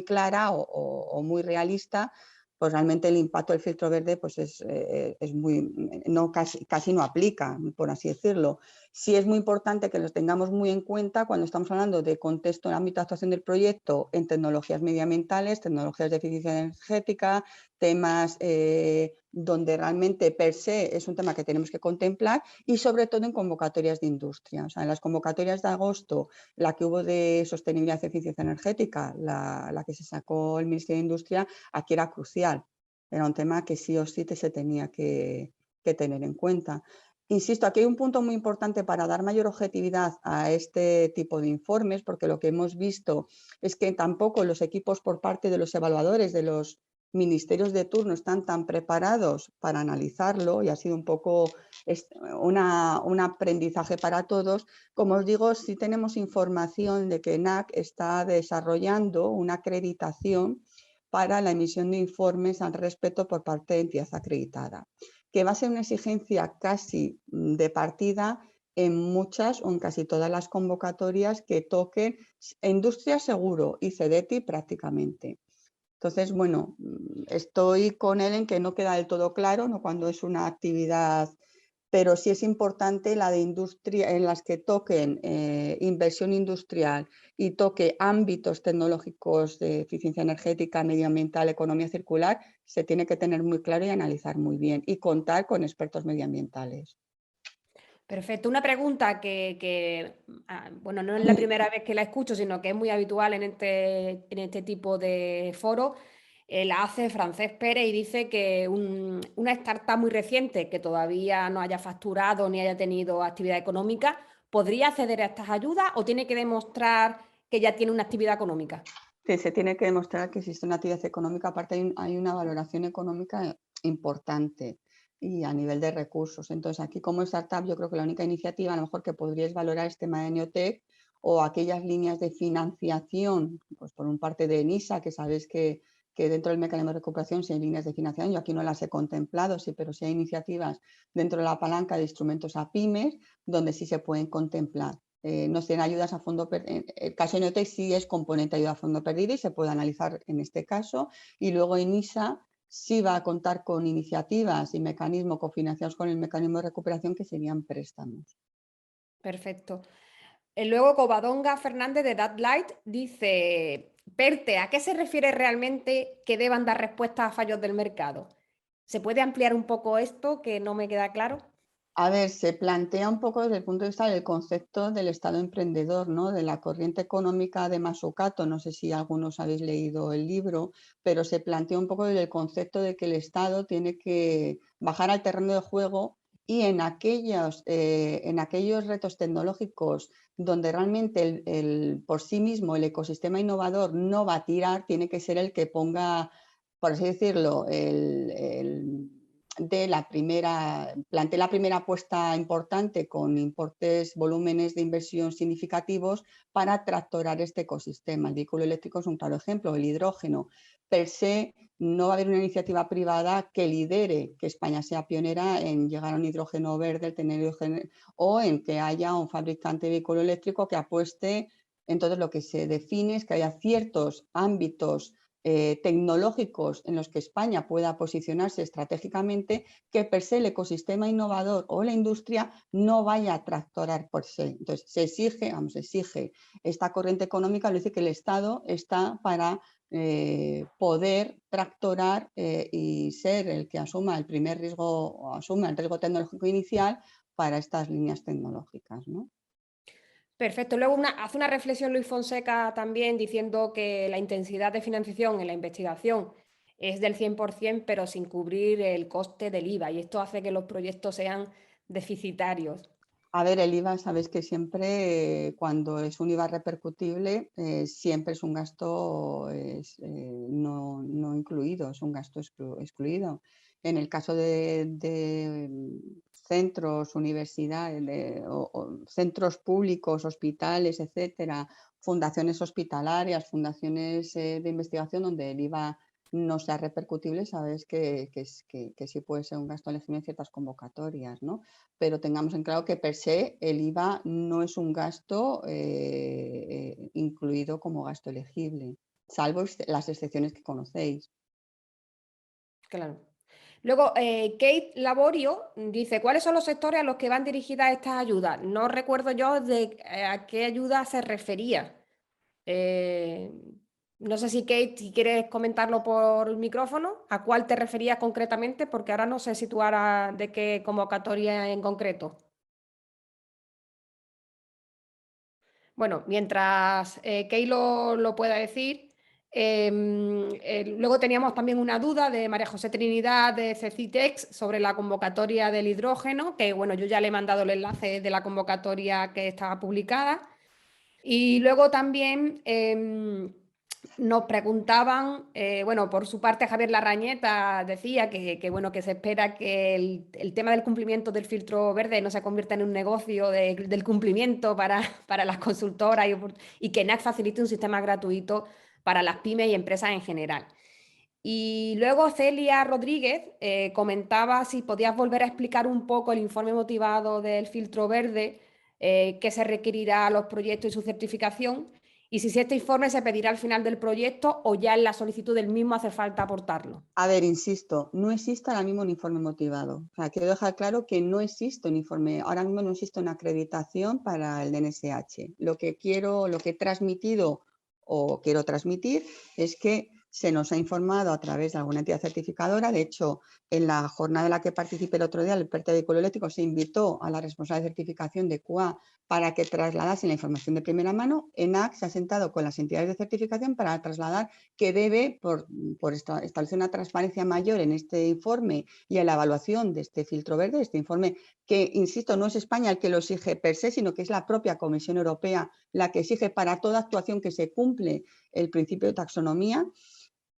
[SPEAKER 3] clara o muy realista, pues realmente el impacto del filtro verde pues es casi no aplica, por así decirlo. Sí es muy importante que los tengamos muy en cuenta cuando estamos hablando de contexto en el ámbito de actuación del proyecto en tecnologías medioambientales, tecnologías de eficiencia energética, temas donde realmente per se es un tema que tenemos que contemplar, y sobre todo en convocatorias de industria. O sea, en las convocatorias de agosto, la que hubo de sostenibilidad y eficiencia energética, la que se sacó el Ministerio de Industria, aquí era crucial. Era un tema que sí o sí se tenía que tener en cuenta. Insisto, aquí hay un punto muy importante para dar mayor objetividad a este tipo de informes, porque lo que hemos visto es que tampoco los equipos por parte de los evaluadores de los ministerios de turno están tan preparados para analizarlo, y ha sido un poco un aprendizaje para todos. Como os digo, sí tenemos información de que NAC está desarrollando una acreditación para la emisión de informes al respecto por parte de entidad acreditada, que va a ser una exigencia casi de partida en muchas o en casi todas las convocatorias que toquen industria seguro y CEDETI prácticamente. Entonces, bueno, estoy con él en que no queda del todo claro, ¿no?, cuando es una actividad, pero sí es importante la de industria, en las que toquen inversión industrial y toque ámbitos tecnológicos de eficiencia energética, medioambiental, economía circular, se tiene que tener muy claro y analizar muy bien y contar con expertos medioambientales.
[SPEAKER 1] Perfecto. Una pregunta bueno, no es la primera vez que la escucho, sino que es muy habitual en este tipo de foros. La hace Francesc Pérez y dice que una startup muy reciente que todavía no haya facturado ni haya tenido actividad económica, ¿podría acceder a estas ayudas o tiene que demostrar que ya tiene una actividad económica?
[SPEAKER 3] Sí, se tiene que demostrar que existe una actividad económica, aparte hay una valoración económica importante y a nivel de recursos. Entonces, aquí como startup, yo creo que la única iniciativa a lo mejor que podríais valorar es tema de Neotec o aquellas líneas de financiación, pues por un parte de ENISA, que sabéis que dentro del mecanismo de recuperación sí hay líneas de financiación, yo aquí no las he contemplado, sí, pero sí hay iniciativas dentro de la palanca de instrumentos a pymes donde sí se pueden contemplar. Nos tienen ayudas a fondo perdido. El caso de Neotec sí es componente de ayuda a fondo perdido y se puede analizar en este caso. Y luego ENISA sí va a contar con iniciativas y mecanismos cofinanciados con el mecanismo de recuperación, que serían préstamos.
[SPEAKER 1] Perfecto. Luego Covadonga Fernández de Light dice, Perte, ¿a qué se refiere realmente que deban dar respuesta a fallos del mercado? ¿Se puede ampliar un poco esto que no me queda claro?
[SPEAKER 3] A ver, se plantea un poco desde el punto de vista del concepto del Estado emprendedor, ¿no?, de la corriente económica de Mazzucato. No sé si algunos habéis leído el libro, pero se plantea un poco desde el concepto de que el Estado tiene que bajar al terreno de juego y en aquellos retos tecnológicos donde realmente por sí mismo el ecosistema innovador no va a tirar, tiene que ser el que ponga, por así decirlo, planteé la primera apuesta importante con volúmenes de inversión significativos para tractorar este ecosistema. El vehículo eléctrico es un claro ejemplo, el hidrógeno. Per se, no va a haber una iniciativa privada que lidere que España sea pionera en llegar a un hidrógeno verde, el tener hidrógeno, o en que haya un fabricante de vehículo eléctrico que apueste. Entonces, lo que se define es que haya ciertos ámbitos tecnológicos en los que España pueda posicionarse estratégicamente, que per se el ecosistema innovador o la industria no vaya a tractorar por se. Entonces, se exige esta corriente económica, lo dice que el Estado está para poder tractorar y ser el que asuma el primer riesgo o asuma el riesgo tecnológico inicial para estas líneas tecnológicas, ¿no?
[SPEAKER 1] Perfecto. Luego hace una reflexión Luis Fonseca también diciendo que la intensidad de financiación en la investigación es del 100%, pero sin cubrir el coste del IVA, y esto hace que los proyectos sean deficitarios.
[SPEAKER 3] A ver, el IVA, sabes que siempre, cuando es un IVA repercutible, siempre es un gasto no incluido, es un gasto excluido. En el caso de centros, universidades o centros públicos, hospitales, etcétera, fundaciones hospitalarias, fundaciones de investigación donde el IVA no sea repercutible, sabes que sí puede ser un gasto elegible en ciertas convocatorias, ¿no? Pero tengamos en claro que per se el IVA no es un gasto incluido como gasto elegible, salvo las excepciones que conocéis.
[SPEAKER 1] Claro. Luego, Kate Laborio dice, ¿cuáles son los sectores a los que van dirigidas estas ayudas? No recuerdo yo a qué ayuda se refería. No sé si Kate, si quieres comentarlo por micrófono, ¿a cuál te referías concretamente? Porque ahora no sé situar de qué convocatoria en concreto. Bueno, mientras Kate lo pueda decir, luego teníamos también una duda de María José Trinidad de Cecitex sobre la convocatoria del hidrógeno, que bueno, yo ya le he mandado el enlace de la convocatoria que estaba publicada. Y luego también nos preguntaban, bueno, por su parte Javier Larrañeta decía bueno, que se espera que el tema del cumplimiento del filtro verde no se convierta en un negocio del cumplimiento para las consultoras y que NAC facilite un sistema gratuito para las pymes y empresas en general. Y luego Celia Rodríguez comentaba si podías volver a explicar un poco el informe motivado del filtro verde, qué se requerirá a los proyectos y su certificación, y si este informe se pedirá al final del proyecto o ya en la solicitud del mismo hace falta aportarlo.
[SPEAKER 3] A ver, insisto, no existe ahora mismo un informe motivado. O sea, quiero dejar claro que no existe un informe, ahora mismo no existe una acreditación para el DNSH. Lo que he transmitido o quiero transmitir es que se nos ha informado a través de alguna entidad certificadora. De hecho, en la jornada en la que participé el otro día, el PERTE de vehículo eléctrico, se invitó a la responsable de certificación de QA para que trasladase la información de primera mano. ENAC se ha sentado con las entidades de certificación para trasladar que debe, por establecer una transparencia mayor en este informe y en la evaluación de este filtro verde, este informe que, insisto, no es España el que lo exige per se, sino que es la propia Comisión Europea la que exige para toda actuación que se cumple el principio de taxonomía.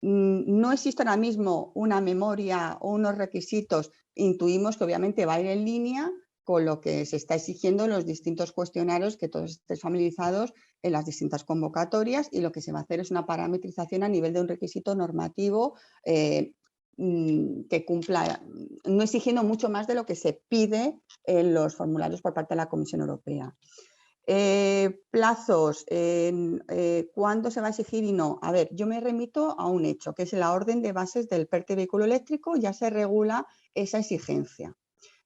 [SPEAKER 3] No existe ahora mismo una memoria o unos requisitos, intuimos que obviamente va a ir en línea con lo que se está exigiendo en los distintos cuestionarios, que todos estén familiarizados en las distintas convocatorias, y lo que se va a hacer es una parametrización a nivel de un requisito normativo que cumpla, no exigiendo mucho más de lo que se pide en los formularios por parte de la Comisión Europea. Plazos, ¿cuándo se va a exigir y no? A ver, yo me remito a un hecho, que es la orden de bases del PERTE vehículo eléctrico, ya se regula esa exigencia.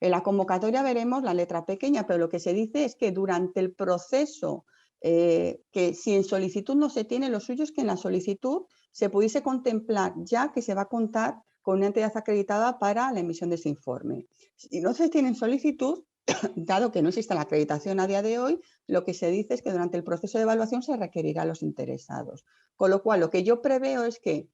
[SPEAKER 3] En la convocatoria veremos la letra pequeña, pero lo que se dice es que durante el proceso, que si en solicitud no se tiene, lo suyo es que en la solicitud se pudiese contemplar ya que se va a contar con una entidad acreditada para la emisión de ese informe. Si no se tiene en solicitud, dado que no existe la acreditación a día de hoy, lo que se dice es que durante el proceso de evaluación se requerirá a los interesados. Con lo cual, lo que yo preveo es que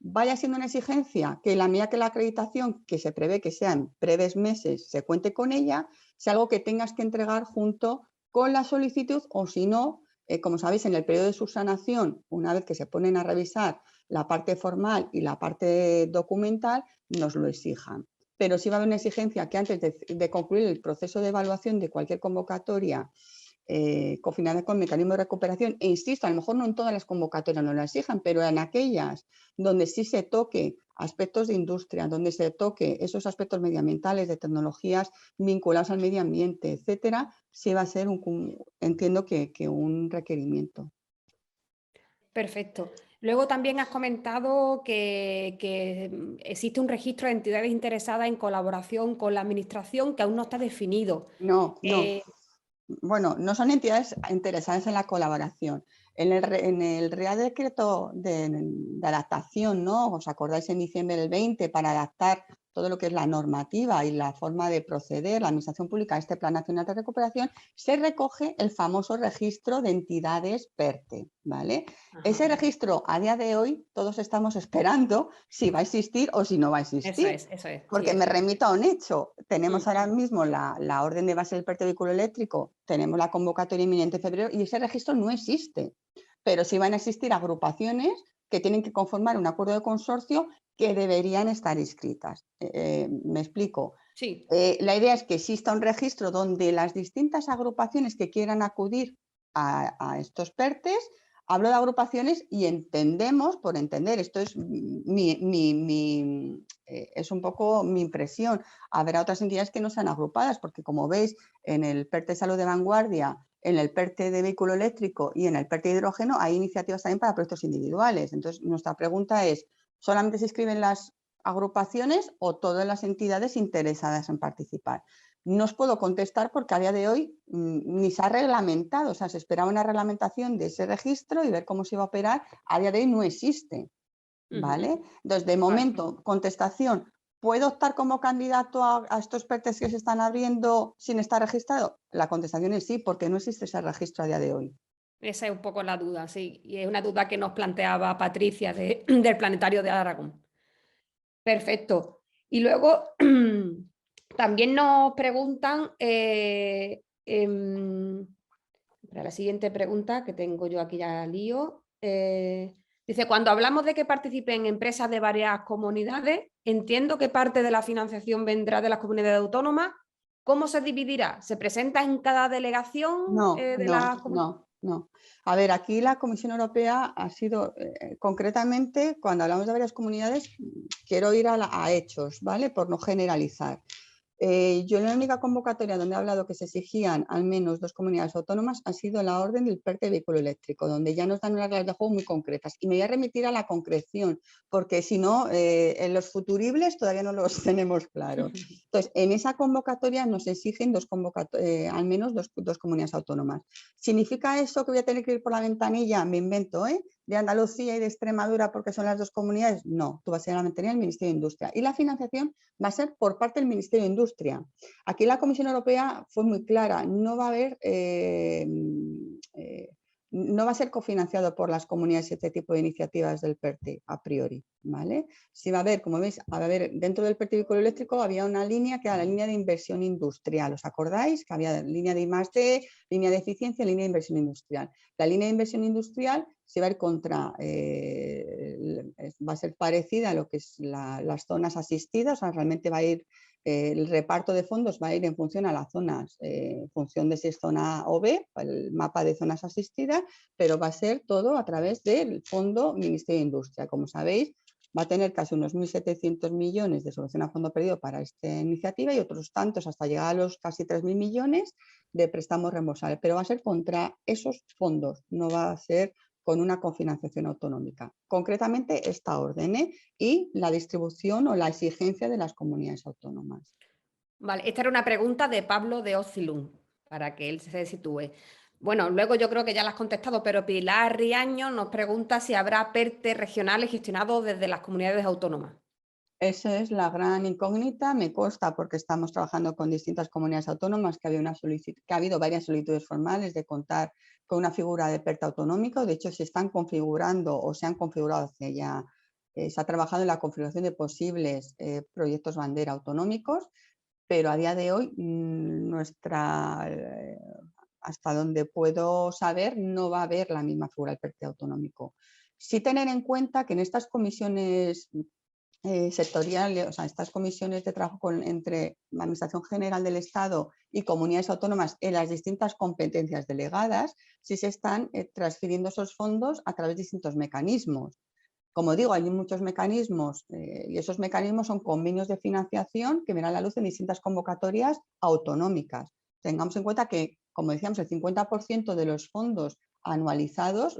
[SPEAKER 3] vaya siendo una exigencia que la medida que la acreditación, que se prevé que sea en breves meses, se cuente con ella, sea algo que tengas que entregar junto con la solicitud, o si no, como sabéis, en el periodo de subsanación, una vez que se ponen a revisar la parte formal y la parte documental, nos lo exijan. Pero sí va a haber una exigencia que antes de concluir el proceso de evaluación de cualquier convocatoria cofinada con mecanismo de recuperación, e insisto, a lo mejor no en todas las convocatorias no lo exijan, pero en aquellas donde sí se toque aspectos de industria, donde se toque esos aspectos medioambientales, de tecnologías vinculados al medio ambiente, etcétera, sí va a ser, entiendo que un requerimiento.
[SPEAKER 1] Perfecto. Luego también has comentado que existe un registro de entidades interesadas en colaboración con la administración que aún no está definido.
[SPEAKER 3] No. Bueno, no son entidades interesadas en la colaboración. En el Real Decreto de adaptación, ¿no? ¿Os acordáis en diciembre del 20 para adaptar todo lo que es la normativa y la forma de proceder la Administración Pública a este Plan Nacional de Recuperación? Se recoge el famoso registro de entidades PERTE, ¿vale? Ajá. Ese registro, a día de hoy, todos estamos esperando si va a existir o si no va a existir.
[SPEAKER 1] Eso es.
[SPEAKER 3] Porque sí, me remito a un hecho. Tenemos ahora mismo la orden de base del PERTE vehículo eléctrico, tenemos la convocatoria inminente en febrero y ese registro no existe. Pero sí van a existir agrupaciones que tienen que conformar un acuerdo de consorcio que deberían estar inscritas. Me explico.
[SPEAKER 1] Sí.
[SPEAKER 3] La idea es que exista un registro donde las distintas agrupaciones que quieran acudir a estos PERTEs, hablo de agrupaciones y entendemos, por entender, esto es es un poco mi impresión, habrá otras entidades que no sean agrupadas, porque como veis, en el PERTE Salud de Vanguardia, en el PERTE de vehículo eléctrico y en el PERTE de hidrógeno hay iniciativas también para proyectos individuales. Entonces, nuestra pregunta es, ¿solamente se inscriben las agrupaciones o todas las entidades interesadas en participar? No os puedo contestar porque a día de hoy ni se ha reglamentado, o sea, se esperaba una reglamentación de ese registro y ver cómo se iba a operar. A día de hoy no existe, ¿vale? Entonces, de momento, contestación, ¿puedo optar como candidato a estos PERTEs que se están abriendo sin estar registrado? La contestación es sí, porque no existe ese registro a día de hoy.
[SPEAKER 1] Esa es un poco la duda, sí. Y es una duda que nos planteaba Patricia del Planetario de Aragón. Perfecto. Y luego también nos preguntan, para la siguiente pregunta que tengo yo aquí ya lío, dice, cuando hablamos de que participen empresas de varias comunidades, entiendo que parte de la financiación vendrá de las comunidades autónomas. ¿Cómo se dividirá? ¿Se presenta en cada delegación
[SPEAKER 3] No. A ver, aquí la Comisión Europea ha sido, concretamente, cuando hablamos de varias comunidades, quiero ir a hechos, ¿vale? Por no generalizar. Yo en la única convocatoria donde he hablado que se exigían al menos 2 comunidades autónomas ha sido la orden del PERTE de vehículo eléctrico, donde ya nos dan unas reglas de juego muy concretas. Y me voy a remitir a la concreción, porque si no, en los futuribles todavía no los tenemos claros. Entonces, en esa convocatoria nos exigen al menos dos comunidades autónomas. ¿Significa eso que voy a tener que ir por la ventanilla? Me invento, de Andalucía y de Extremadura porque son las 2 comunidades. No, tú vas a ir a la ventanilla del Ministerio de Industria. Y la financiación va a ser por parte del Ministerio de Industria. Aquí la Comisión Europea fue muy clara, no va a haber, no va a ser cofinanciado por las comunidades este tipo de iniciativas del PERTE a priori, ¿vale? Sí va a haber, como veis, va a haber, dentro del PERTE vehículo eléctrico había una línea que era la línea de inversión industrial, ¿os acordáis? Que había línea de I+D, línea de eficiencia, línea de inversión industrial. La línea de inversión industrial se va a ir va a ser parecida a lo que es las zonas asistidas, o sea, realmente va a ir, el reparto de fondos va a ir en función a las zonas, en función de si es zona O B, el mapa de zonas asistidas, pero va a ser todo a través del Fondo Ministerio de Industria. Como sabéis, va a tener casi unos 1.700 millones de solución a fondo perdido para esta iniciativa y otros tantos hasta llegar a los casi 3.000 millones de préstamos reembolsables, pero va a ser contra esos fondos, no va a ser con una cofinanciación autonómica. Concretamente esta orden y la distribución o la exigencia de las comunidades autónomas.
[SPEAKER 1] Vale, esta era una pregunta de Pablo de Ocilum, para que él se sitúe. Bueno, luego yo creo que ya la has contestado, pero Pilar Riaño nos pregunta si habrá PERTE regionales gestionados desde las comunidades autónomas.
[SPEAKER 3] Esa es la gran incógnita, me consta porque estamos trabajando con distintas comunidades autónomas que ha habido varias solicitudes formales de contar con una figura de PERTE autonómico. De hecho, se están configurando o se han configurado hacia ya, se ha trabajado en la configuración de posibles proyectos bandera autonómicos, pero a día de hoy hasta donde puedo saber, no va a haber la misma figura del PERTE autonómico. Sí tener en cuenta que en estas comisiones sectoriales, o sea, estas comisiones de trabajo entre la Administración General del Estado y comunidades autónomas en las distintas competencias delegadas, sí se están transfiriendo esos fondos a través de distintos mecanismos. Como digo, hay muchos mecanismos y esos mecanismos son convenios de financiación que verán la luz en distintas convocatorias autonómicas. Tengamos en cuenta que, como decíamos, el 50% de los fondos anualizados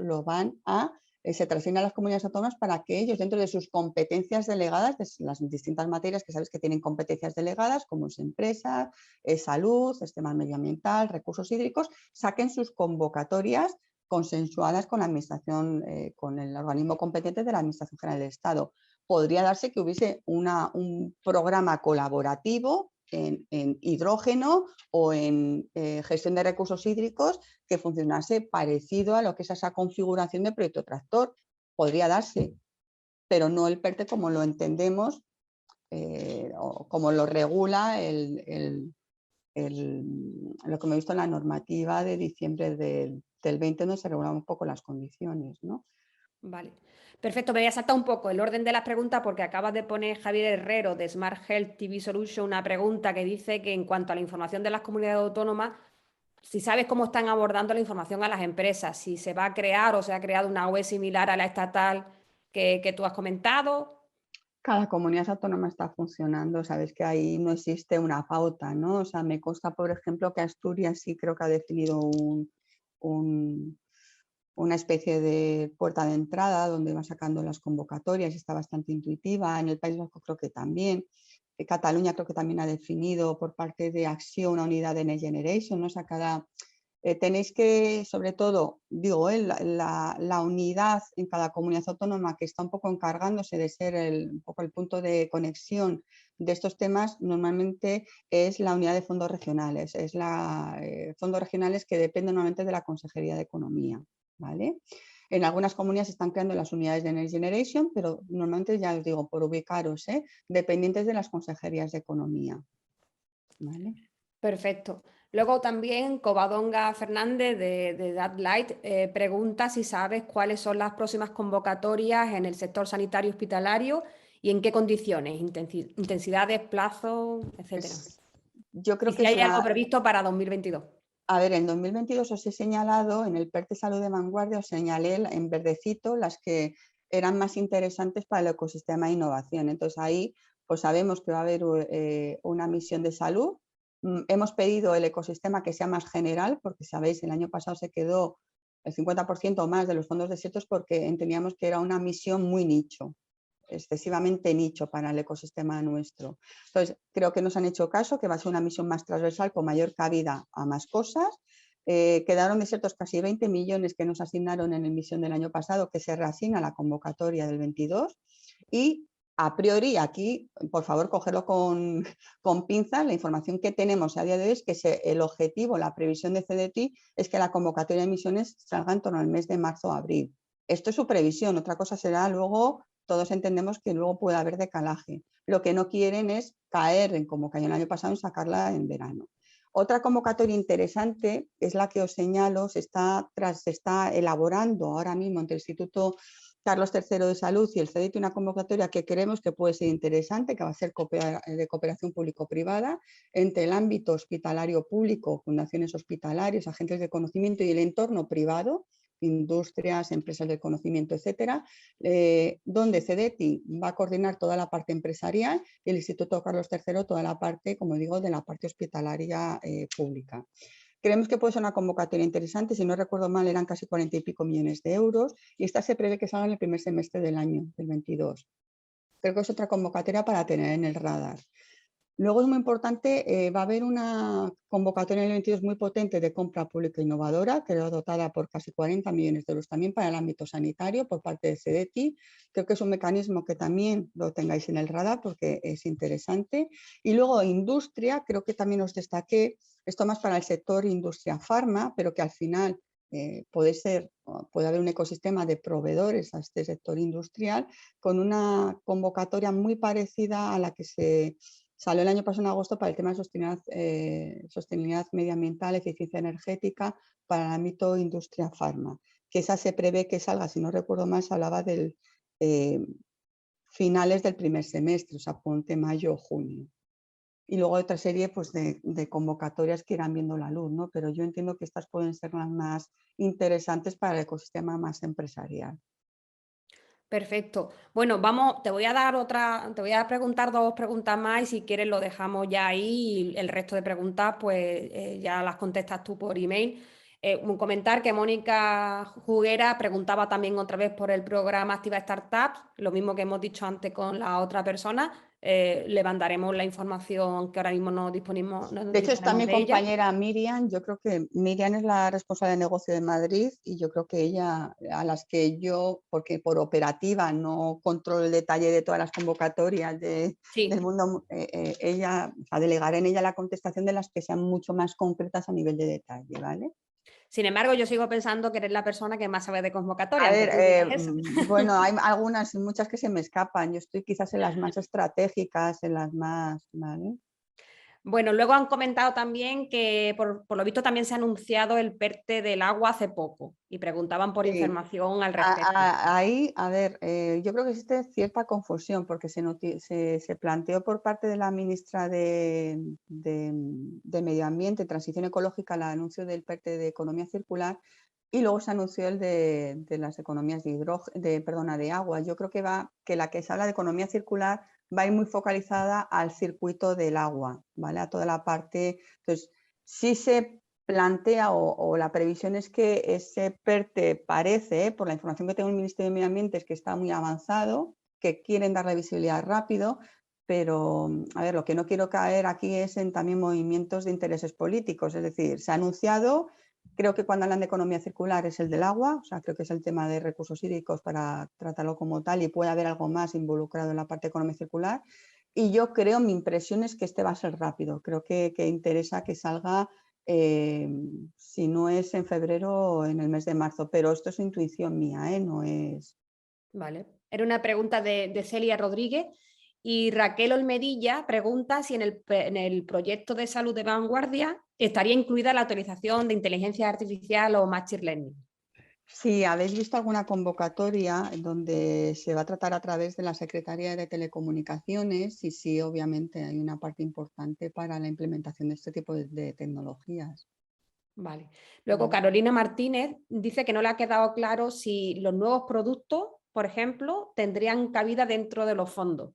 [SPEAKER 3] se transfieren a las comunidades autónomas para que ellos, dentro de sus competencias delegadas, de las distintas materias que sabéis que tienen competencias delegadas, como es empresas, salud, sistema medioambiental, recursos hídricos, saquen sus convocatorias consensuadas con la administración, con el organismo competente de la Administración General del Estado. Podría darse que hubiese un programa colaborativo en hidrógeno o en gestión de recursos hídricos que funcionase parecido a lo que es esa configuración de proyecto tractor. Podría darse, pero no el PERTE como lo entendemos o como lo regula lo que me he visto en la normativa de diciembre del 20, donde se regulan un poco las condiciones, ¿no?
[SPEAKER 1] Vale. Perfecto, me voy a saltar un poco el orden de las preguntas porque acabas de poner Javier Herrero de Smart Health TV Solution una pregunta que dice que en cuanto a la información de las comunidades autónomas, si sabes cómo están abordando la información a las empresas, si se va a crear o se ha creado una web similar a la estatal que tú has comentado.
[SPEAKER 3] Cada comunidad autónoma está funcionando, sabes que ahí no existe una pauta, ¿no? O sea, me consta, por ejemplo, que Asturias sí creo que ha definido una especie de puerta de entrada donde va sacando las convocatorias, está bastante intuitiva. En el País Vasco creo que también. Cataluña creo que también ha definido por parte de Acción una unidad de Next Generation, ¿no? O sea, tenéis que, sobre todo, digo, la unidad en cada comunidad autónoma que está un poco encargándose de ser un poco el punto de conexión de estos temas, normalmente es la unidad de fondos regionales, fondos regionales que dependen normalmente de la Consejería de Economía, ¿vale? En algunas comunidades se están creando las unidades de Next Generation, pero normalmente, ya os digo, por ubicaros, dependientes de las consejerías de Economía, ¿vale?
[SPEAKER 1] Perfecto. Luego también Covadonga Fernández de Datlight pregunta si sabes cuáles son las próximas convocatorias en el sector sanitario hospitalario y en qué condiciones, intensidades, plazos, etcétera.
[SPEAKER 3] Pues, yo creo
[SPEAKER 1] Y
[SPEAKER 3] que
[SPEAKER 1] si
[SPEAKER 3] es
[SPEAKER 1] hay algo previsto para 2022.
[SPEAKER 3] A ver, en 2022 os he señalado, en el PERTE Salud de Vanguardia, os señalé en verdecito las que eran más interesantes para el ecosistema de innovación. Entonces ahí pues sabemos que va a haber una misión de salud. Hemos pedido el ecosistema que sea más general, porque sabéis, el año pasado se quedó el 50% o más de los fondos desiertos porque entendíamos que era una misión muy nicho, excesivamente nicho para el ecosistema nuestro. Entonces, creo que nos han hecho caso, que va a ser una misión más transversal con mayor cabida a más cosas. Quedaron desiertos casi 20 millones que nos asignaron en la emisión del año pasado, que se reasigna a la convocatoria del 22. Y a priori, aquí, por favor, cogerlo con pinzas, la información que tenemos a día de hoy es que el objetivo, la previsión de CDT es que la convocatoria de emisiones salga en torno al mes de marzo o abril. Esto es su previsión, otra cosa será luego, todos entendemos que luego puede haber decalaje. Lo que no quieren es caer en como cayó el año pasado en sacarla en verano. Otra convocatoria interesante es la que os señalo, se está elaborando ahora mismo entre el Instituto Carlos III de Salud y el CEDIT, una convocatoria que creemos que puede ser interesante, que va a ser de cooperación público-privada entre el ámbito hospitalario público, fundaciones hospitalarias, agentes de conocimiento y el entorno privado, industrias, empresas del conocimiento, etcétera, donde CEDETI va a coordinar toda la parte empresarial y el Instituto Carlos III toda la parte, como digo, de la parte hospitalaria pública. Creemos que puede ser una convocatoria interesante, si no recuerdo mal eran casi 40 y pico millones de euros y esta se prevé que salga en el primer semestre del año, del 22. Creo que es otra convocatoria para tener en el radar. Luego es muy importante, va a haber una convocatoria en el 22 muy potente de compra pública innovadora, que es dotada por casi 40 millones de euros también para el ámbito sanitario por parte de CEDETI. Creo que es un mecanismo que también lo tengáis en el radar porque es interesante. Y luego industria, creo que también os destaqué, esto más para el sector industria farma, pero que al final puede haber un ecosistema de proveedores a este sector industrial con una convocatoria muy parecida a la que se salió el año pasado en agosto para el tema de sostenibilidad medioambiental, eficiencia energética para el ámbito industria farma, que esa se prevé que salga, si no recuerdo mal, se hablaba del finales del primer semestre, o sea, ponte mayo o junio. Y luego otra serie pues, de convocatorias que irán viendo la luz, ¿no? Pero yo entiendo que estas pueden ser las más interesantes para el ecosistema más empresarial.
[SPEAKER 1] Perfecto. Bueno, te voy a preguntar 2 preguntas más y si quieres lo dejamos ya ahí y el resto de preguntas pues ya las contestas tú por email. Comentar que Mónica Juguera preguntaba también otra vez por el programa Activa Startups, lo mismo que hemos dicho antes con la otra persona. Le mandaremos la información que ahora mismo no disponemos
[SPEAKER 3] De hecho, está mi compañera Miriam. Yo creo que Miriam es la responsable de negocio de Madrid y yo creo que ella, a las que yo, porque por operativa no controlo el detalle de todas las convocatorias del mundo, ella, o sea, delegaré en ella la contestación de las que sean mucho más concretas a nivel de detalle, ¿vale?
[SPEAKER 1] Sin embargo, yo sigo pensando que eres la persona que más sabe de convocatoria.
[SPEAKER 3] A ver, bueno, hay algunas, muchas que se me escapan. Yo estoy quizás en las más estratégicas, en las más, ¿vale?
[SPEAKER 1] Bueno, luego han comentado también que por lo visto también se ha anunciado el PERTE del agua hace poco y preguntaban por
[SPEAKER 3] Sí.
[SPEAKER 1] información al respecto.
[SPEAKER 3] Ahí, a ver, yo creo que existe cierta confusión porque se planteó por parte de la ministra de Medio Ambiente y Transición Ecológica el anuncio del PERTE de economía circular y luego se anunció el de las economías de agua. Yo creo que la que se habla de economía circular va a ir muy focalizada al circuito del agua, ¿vale? A toda la parte. Entonces, sí se plantea o la previsión es que ese PERTE parece, por la información que tengo en el Ministerio de Medio Ambiente, es que está muy avanzado, que quieren darle visibilidad rápido, pero a ver, lo que no quiero caer aquí es en también movimientos de intereses políticos, es decir, se ha anunciado, creo que cuando hablan de economía circular es el del agua, o sea, creo que es el tema de recursos hídricos para tratarlo como tal y puede haber algo más involucrado en la parte de economía circular. Y yo creo, mi impresión es que este va a ser rápido, creo que interesa que salga si no es en febrero, en el mes de marzo, pero esto es intuición mía, no es...
[SPEAKER 1] Vale. Era una pregunta de Celia Rodríguez y Raquel Olmedilla pregunta si en el proyecto de salud de vanguardia estaría incluida la utilización de inteligencia artificial o machine learning.
[SPEAKER 3] Si habéis visto alguna convocatoria donde se va a tratar a través de la Secretaría de Telecomunicaciones y sí, obviamente hay una parte importante para la implementación de este tipo de tecnologías.
[SPEAKER 1] Vale. Luego Carolina Martínez dice que no le ha quedado claro si los nuevos productos, por ejemplo, tendrían cabida dentro de los fondos.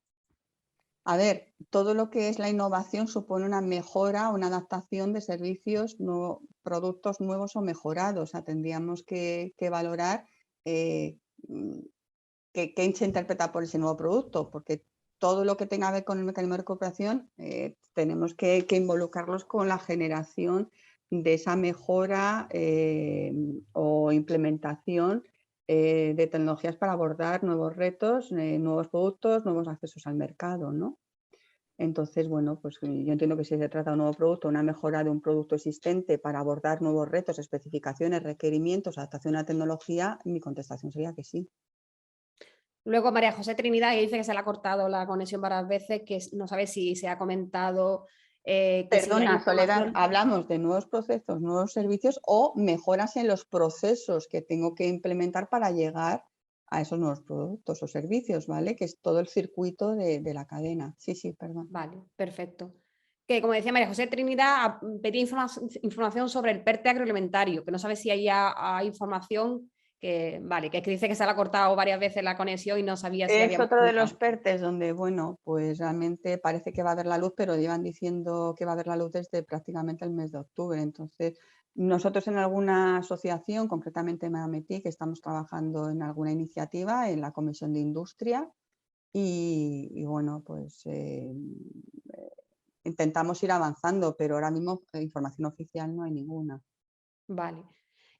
[SPEAKER 3] A ver, todo lo que es la innovación supone una mejora, una adaptación de servicios, productos nuevos o mejorados. O sea, tendríamos que valorar qué se interpreta por ese nuevo producto, porque todo lo que tenga que ver con el mecanismo de recuperación tenemos que involucrarlos con la generación de esa mejora o implementación de tecnologías para abordar nuevos retos, nuevos productos, nuevos accesos al mercado, ¿no? Entonces, bueno, pues yo entiendo que si se trata de un nuevo producto, una mejora de un producto existente para abordar nuevos retos, especificaciones, requerimientos, adaptación a la tecnología, mi contestación sería que sí.
[SPEAKER 1] Luego María José Trinidad dice que se le ha cortado la conexión varias veces, que no sabe si se ha comentado que
[SPEAKER 3] Perdona,
[SPEAKER 1] si
[SPEAKER 3] Soledad, hablamos de nuevos procesos, nuevos servicios o mejoras en los procesos que tengo que implementar para llegar a esos nuevos productos o servicios, ¿vale? Que es todo el circuito de la cadena. Sí, sí, perdón.
[SPEAKER 1] Vale, perfecto. Que como decía María José Trinidad, pedía información sobre el PERTE agroalimentario, que no sabe si hay información que, vale, que es que dice que se le ha cortado varias veces la conexión y no sabía si
[SPEAKER 3] Es
[SPEAKER 1] habíamos
[SPEAKER 3] otro de los
[SPEAKER 1] comentado.
[SPEAKER 3] PERTEs donde, bueno, pues realmente parece que va a haber la luz, pero llevan diciendo que va a haber la luz desde prácticamente el mes de octubre. Entonces, nosotros en alguna asociación, concretamente me metí, que estamos trabajando en alguna iniciativa en la Comisión de Industria y bueno, pues intentamos ir avanzando, pero ahora mismo información oficial no hay ninguna.
[SPEAKER 1] Vale.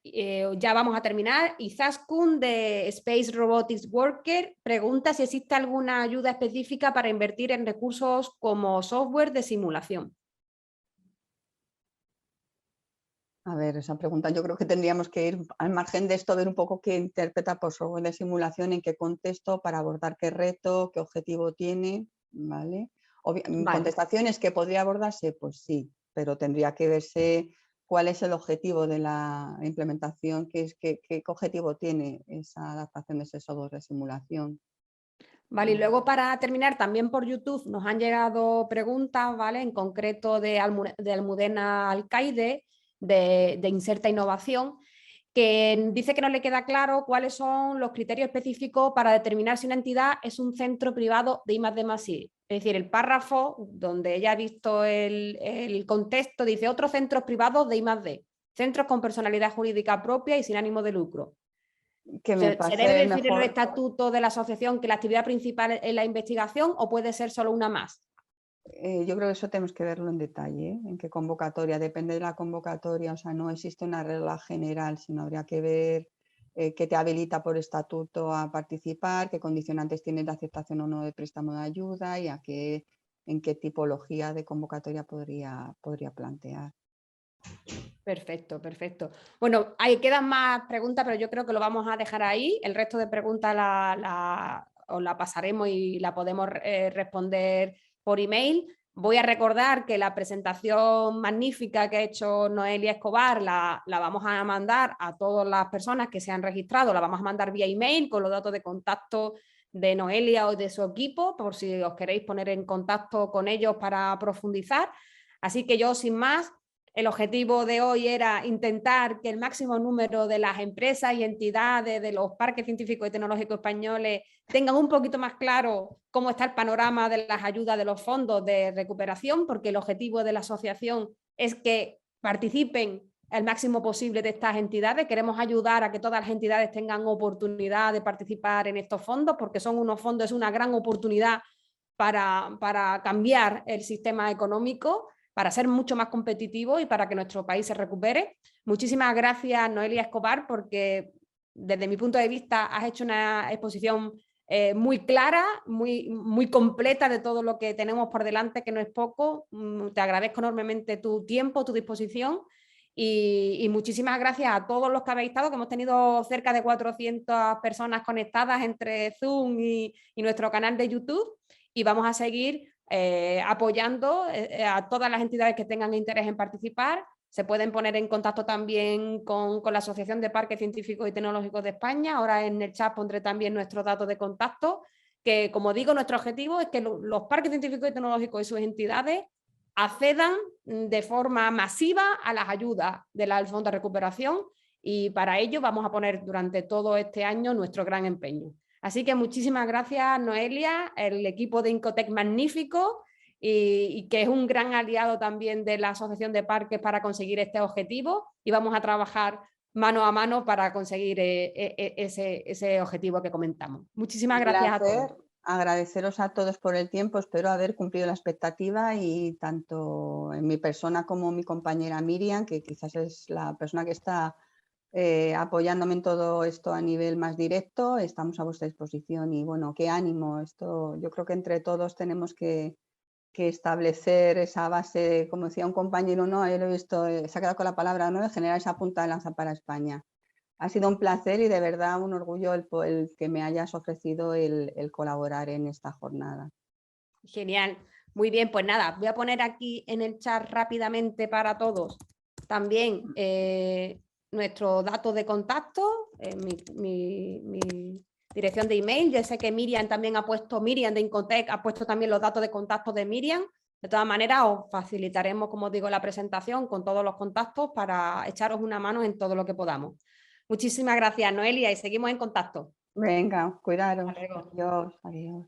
[SPEAKER 1] Ya vamos a terminar. Izaskun de Space Robotics Worker pregunta si existe alguna ayuda específica para invertir en recursos como software de simulación.
[SPEAKER 3] A ver, esa pregunta yo creo que tendríamos que ir al margen de esto, ver un poco qué interpreta por software de simulación, en qué contexto, para abordar qué reto, qué objetivo tiene, ¿vale?
[SPEAKER 1] Vale.
[SPEAKER 3] Contestación es que podría abordarse, pues sí, pero tendría que verse cuál es el objetivo de la implementación, qué objetivo tiene esa adaptación de ese software de simulación.
[SPEAKER 1] Vale, y luego para terminar, también por YouTube nos han llegado preguntas, ¿vale? En concreto de Almudena Alcaide, de Inserta Innovación, que dice que no le queda claro cuáles son los criterios específicos para determinar si una entidad es un centro privado de I+D+I. Es decir, el párrafo donde ella ha visto el contexto dice otros centros privados de I+D, centros con personalidad jurídica propia y sin ánimo de lucro.
[SPEAKER 3] Que me
[SPEAKER 1] ¿Se debe
[SPEAKER 3] pase
[SPEAKER 1] decir en el
[SPEAKER 3] mejor.
[SPEAKER 1] estatuto de la asociación que la actividad principal es la investigación o puede ser solo una más?
[SPEAKER 3] Yo creo que eso tenemos que verlo en detalle, en qué convocatoria, depende de la convocatoria, o sea, no existe una regla general, sino habría que ver qué te habilita por estatuto a participar, qué condicionantes tienes de aceptación o no de préstamo de ayuda y en qué tipología de convocatoria podría plantear.
[SPEAKER 1] Perfecto, perfecto. Bueno, ahí quedan más preguntas, pero yo creo que lo vamos a dejar ahí. El resto de preguntas os la pasaremos y la podemos responder por email. Voy a recordar que la presentación magnífica que ha hecho Noelia Escobar la vamos a mandar a todas las personas que se han registrado, la vamos a mandar vía email con los datos de contacto de Noelia o de su equipo, por si os queréis poner en contacto con ellos para profundizar. Así que yo, sin más, el objetivo de hoy era intentar que el máximo número de las empresas y entidades de los parques científicos y tecnológicos españoles tengan un poquito más claro cómo está el panorama de las ayudas de los fondos de recuperación, porque el objetivo de la asociación es que participen el máximo posible de estas entidades. Queremos ayudar a que todas las entidades tengan oportunidad de participar en estos fondos, porque son unos fondos, es una gran oportunidad para cambiar el sistema económico, para ser mucho más competitivo y para que nuestro país se recupere. Muchísimas gracias, Noelia Escobar, porque desde mi punto de vista has hecho una exposición muy clara, muy completa de todo lo que tenemos por delante, que no es poco. Te agradezco enormemente tu tiempo, tu disposición y muchísimas gracias a todos los que habéis estado, que hemos tenido cerca de 400 personas conectadas entre Zoom y nuestro canal de YouTube, y vamos a seguir apoyando a todas las entidades que tengan interés en participar. Se pueden poner en contacto también con la Asociación de Parques Científicos y Tecnológicos de España. Ahora en el chat pondré también nuestros datos de contacto, que como digo, nuestro objetivo es que los parques científicos y tecnológicos y sus entidades accedan de forma masiva a las ayudas del Fondo de Recuperación, y para ello vamos a poner durante todo este año nuestro gran empeño. Así que muchísimas gracias, Noelia, el equipo de Incotec magnífico, y que es un gran aliado también de la Asociación de Parques para conseguir este objetivo, y vamos a trabajar mano a mano para conseguir ese objetivo que comentamos. Muchísimas gracias a todos.
[SPEAKER 3] Agradeceros a todos por el tiempo, espero haber cumplido la expectativa, y tanto en mi persona como mi compañera Miriam, que quizás es la persona que está apoyándome en todo esto a nivel más directo, estamos a vuestra disposición. Y bueno, qué ánimo, esto yo creo que entre todos tenemos que establecer esa base, como decía un compañero, ¿no? Yo lo he visto, se ha quedado con la palabra, ¿no?, de generar esa punta de lanza para España. Ha sido un placer y de verdad un orgullo el que me hayas ofrecido el colaborar en esta jornada.
[SPEAKER 1] Genial, muy bien, pues nada, voy a poner aquí en el chat rápidamente para todos también nuestros datos de contacto, mi dirección de email. Yo sé que Miriam también ha puesto, Miriam de Incotec ha puesto también los datos de contacto de Miriam. De todas maneras, os facilitaremos, como digo, la presentación con todos los contactos para echaros una mano en todo lo que podamos. Muchísimas gracias, Noelia, y seguimos en contacto.
[SPEAKER 3] Venga, cuidaros.
[SPEAKER 1] Hasta luego.
[SPEAKER 3] Adiós, adiós.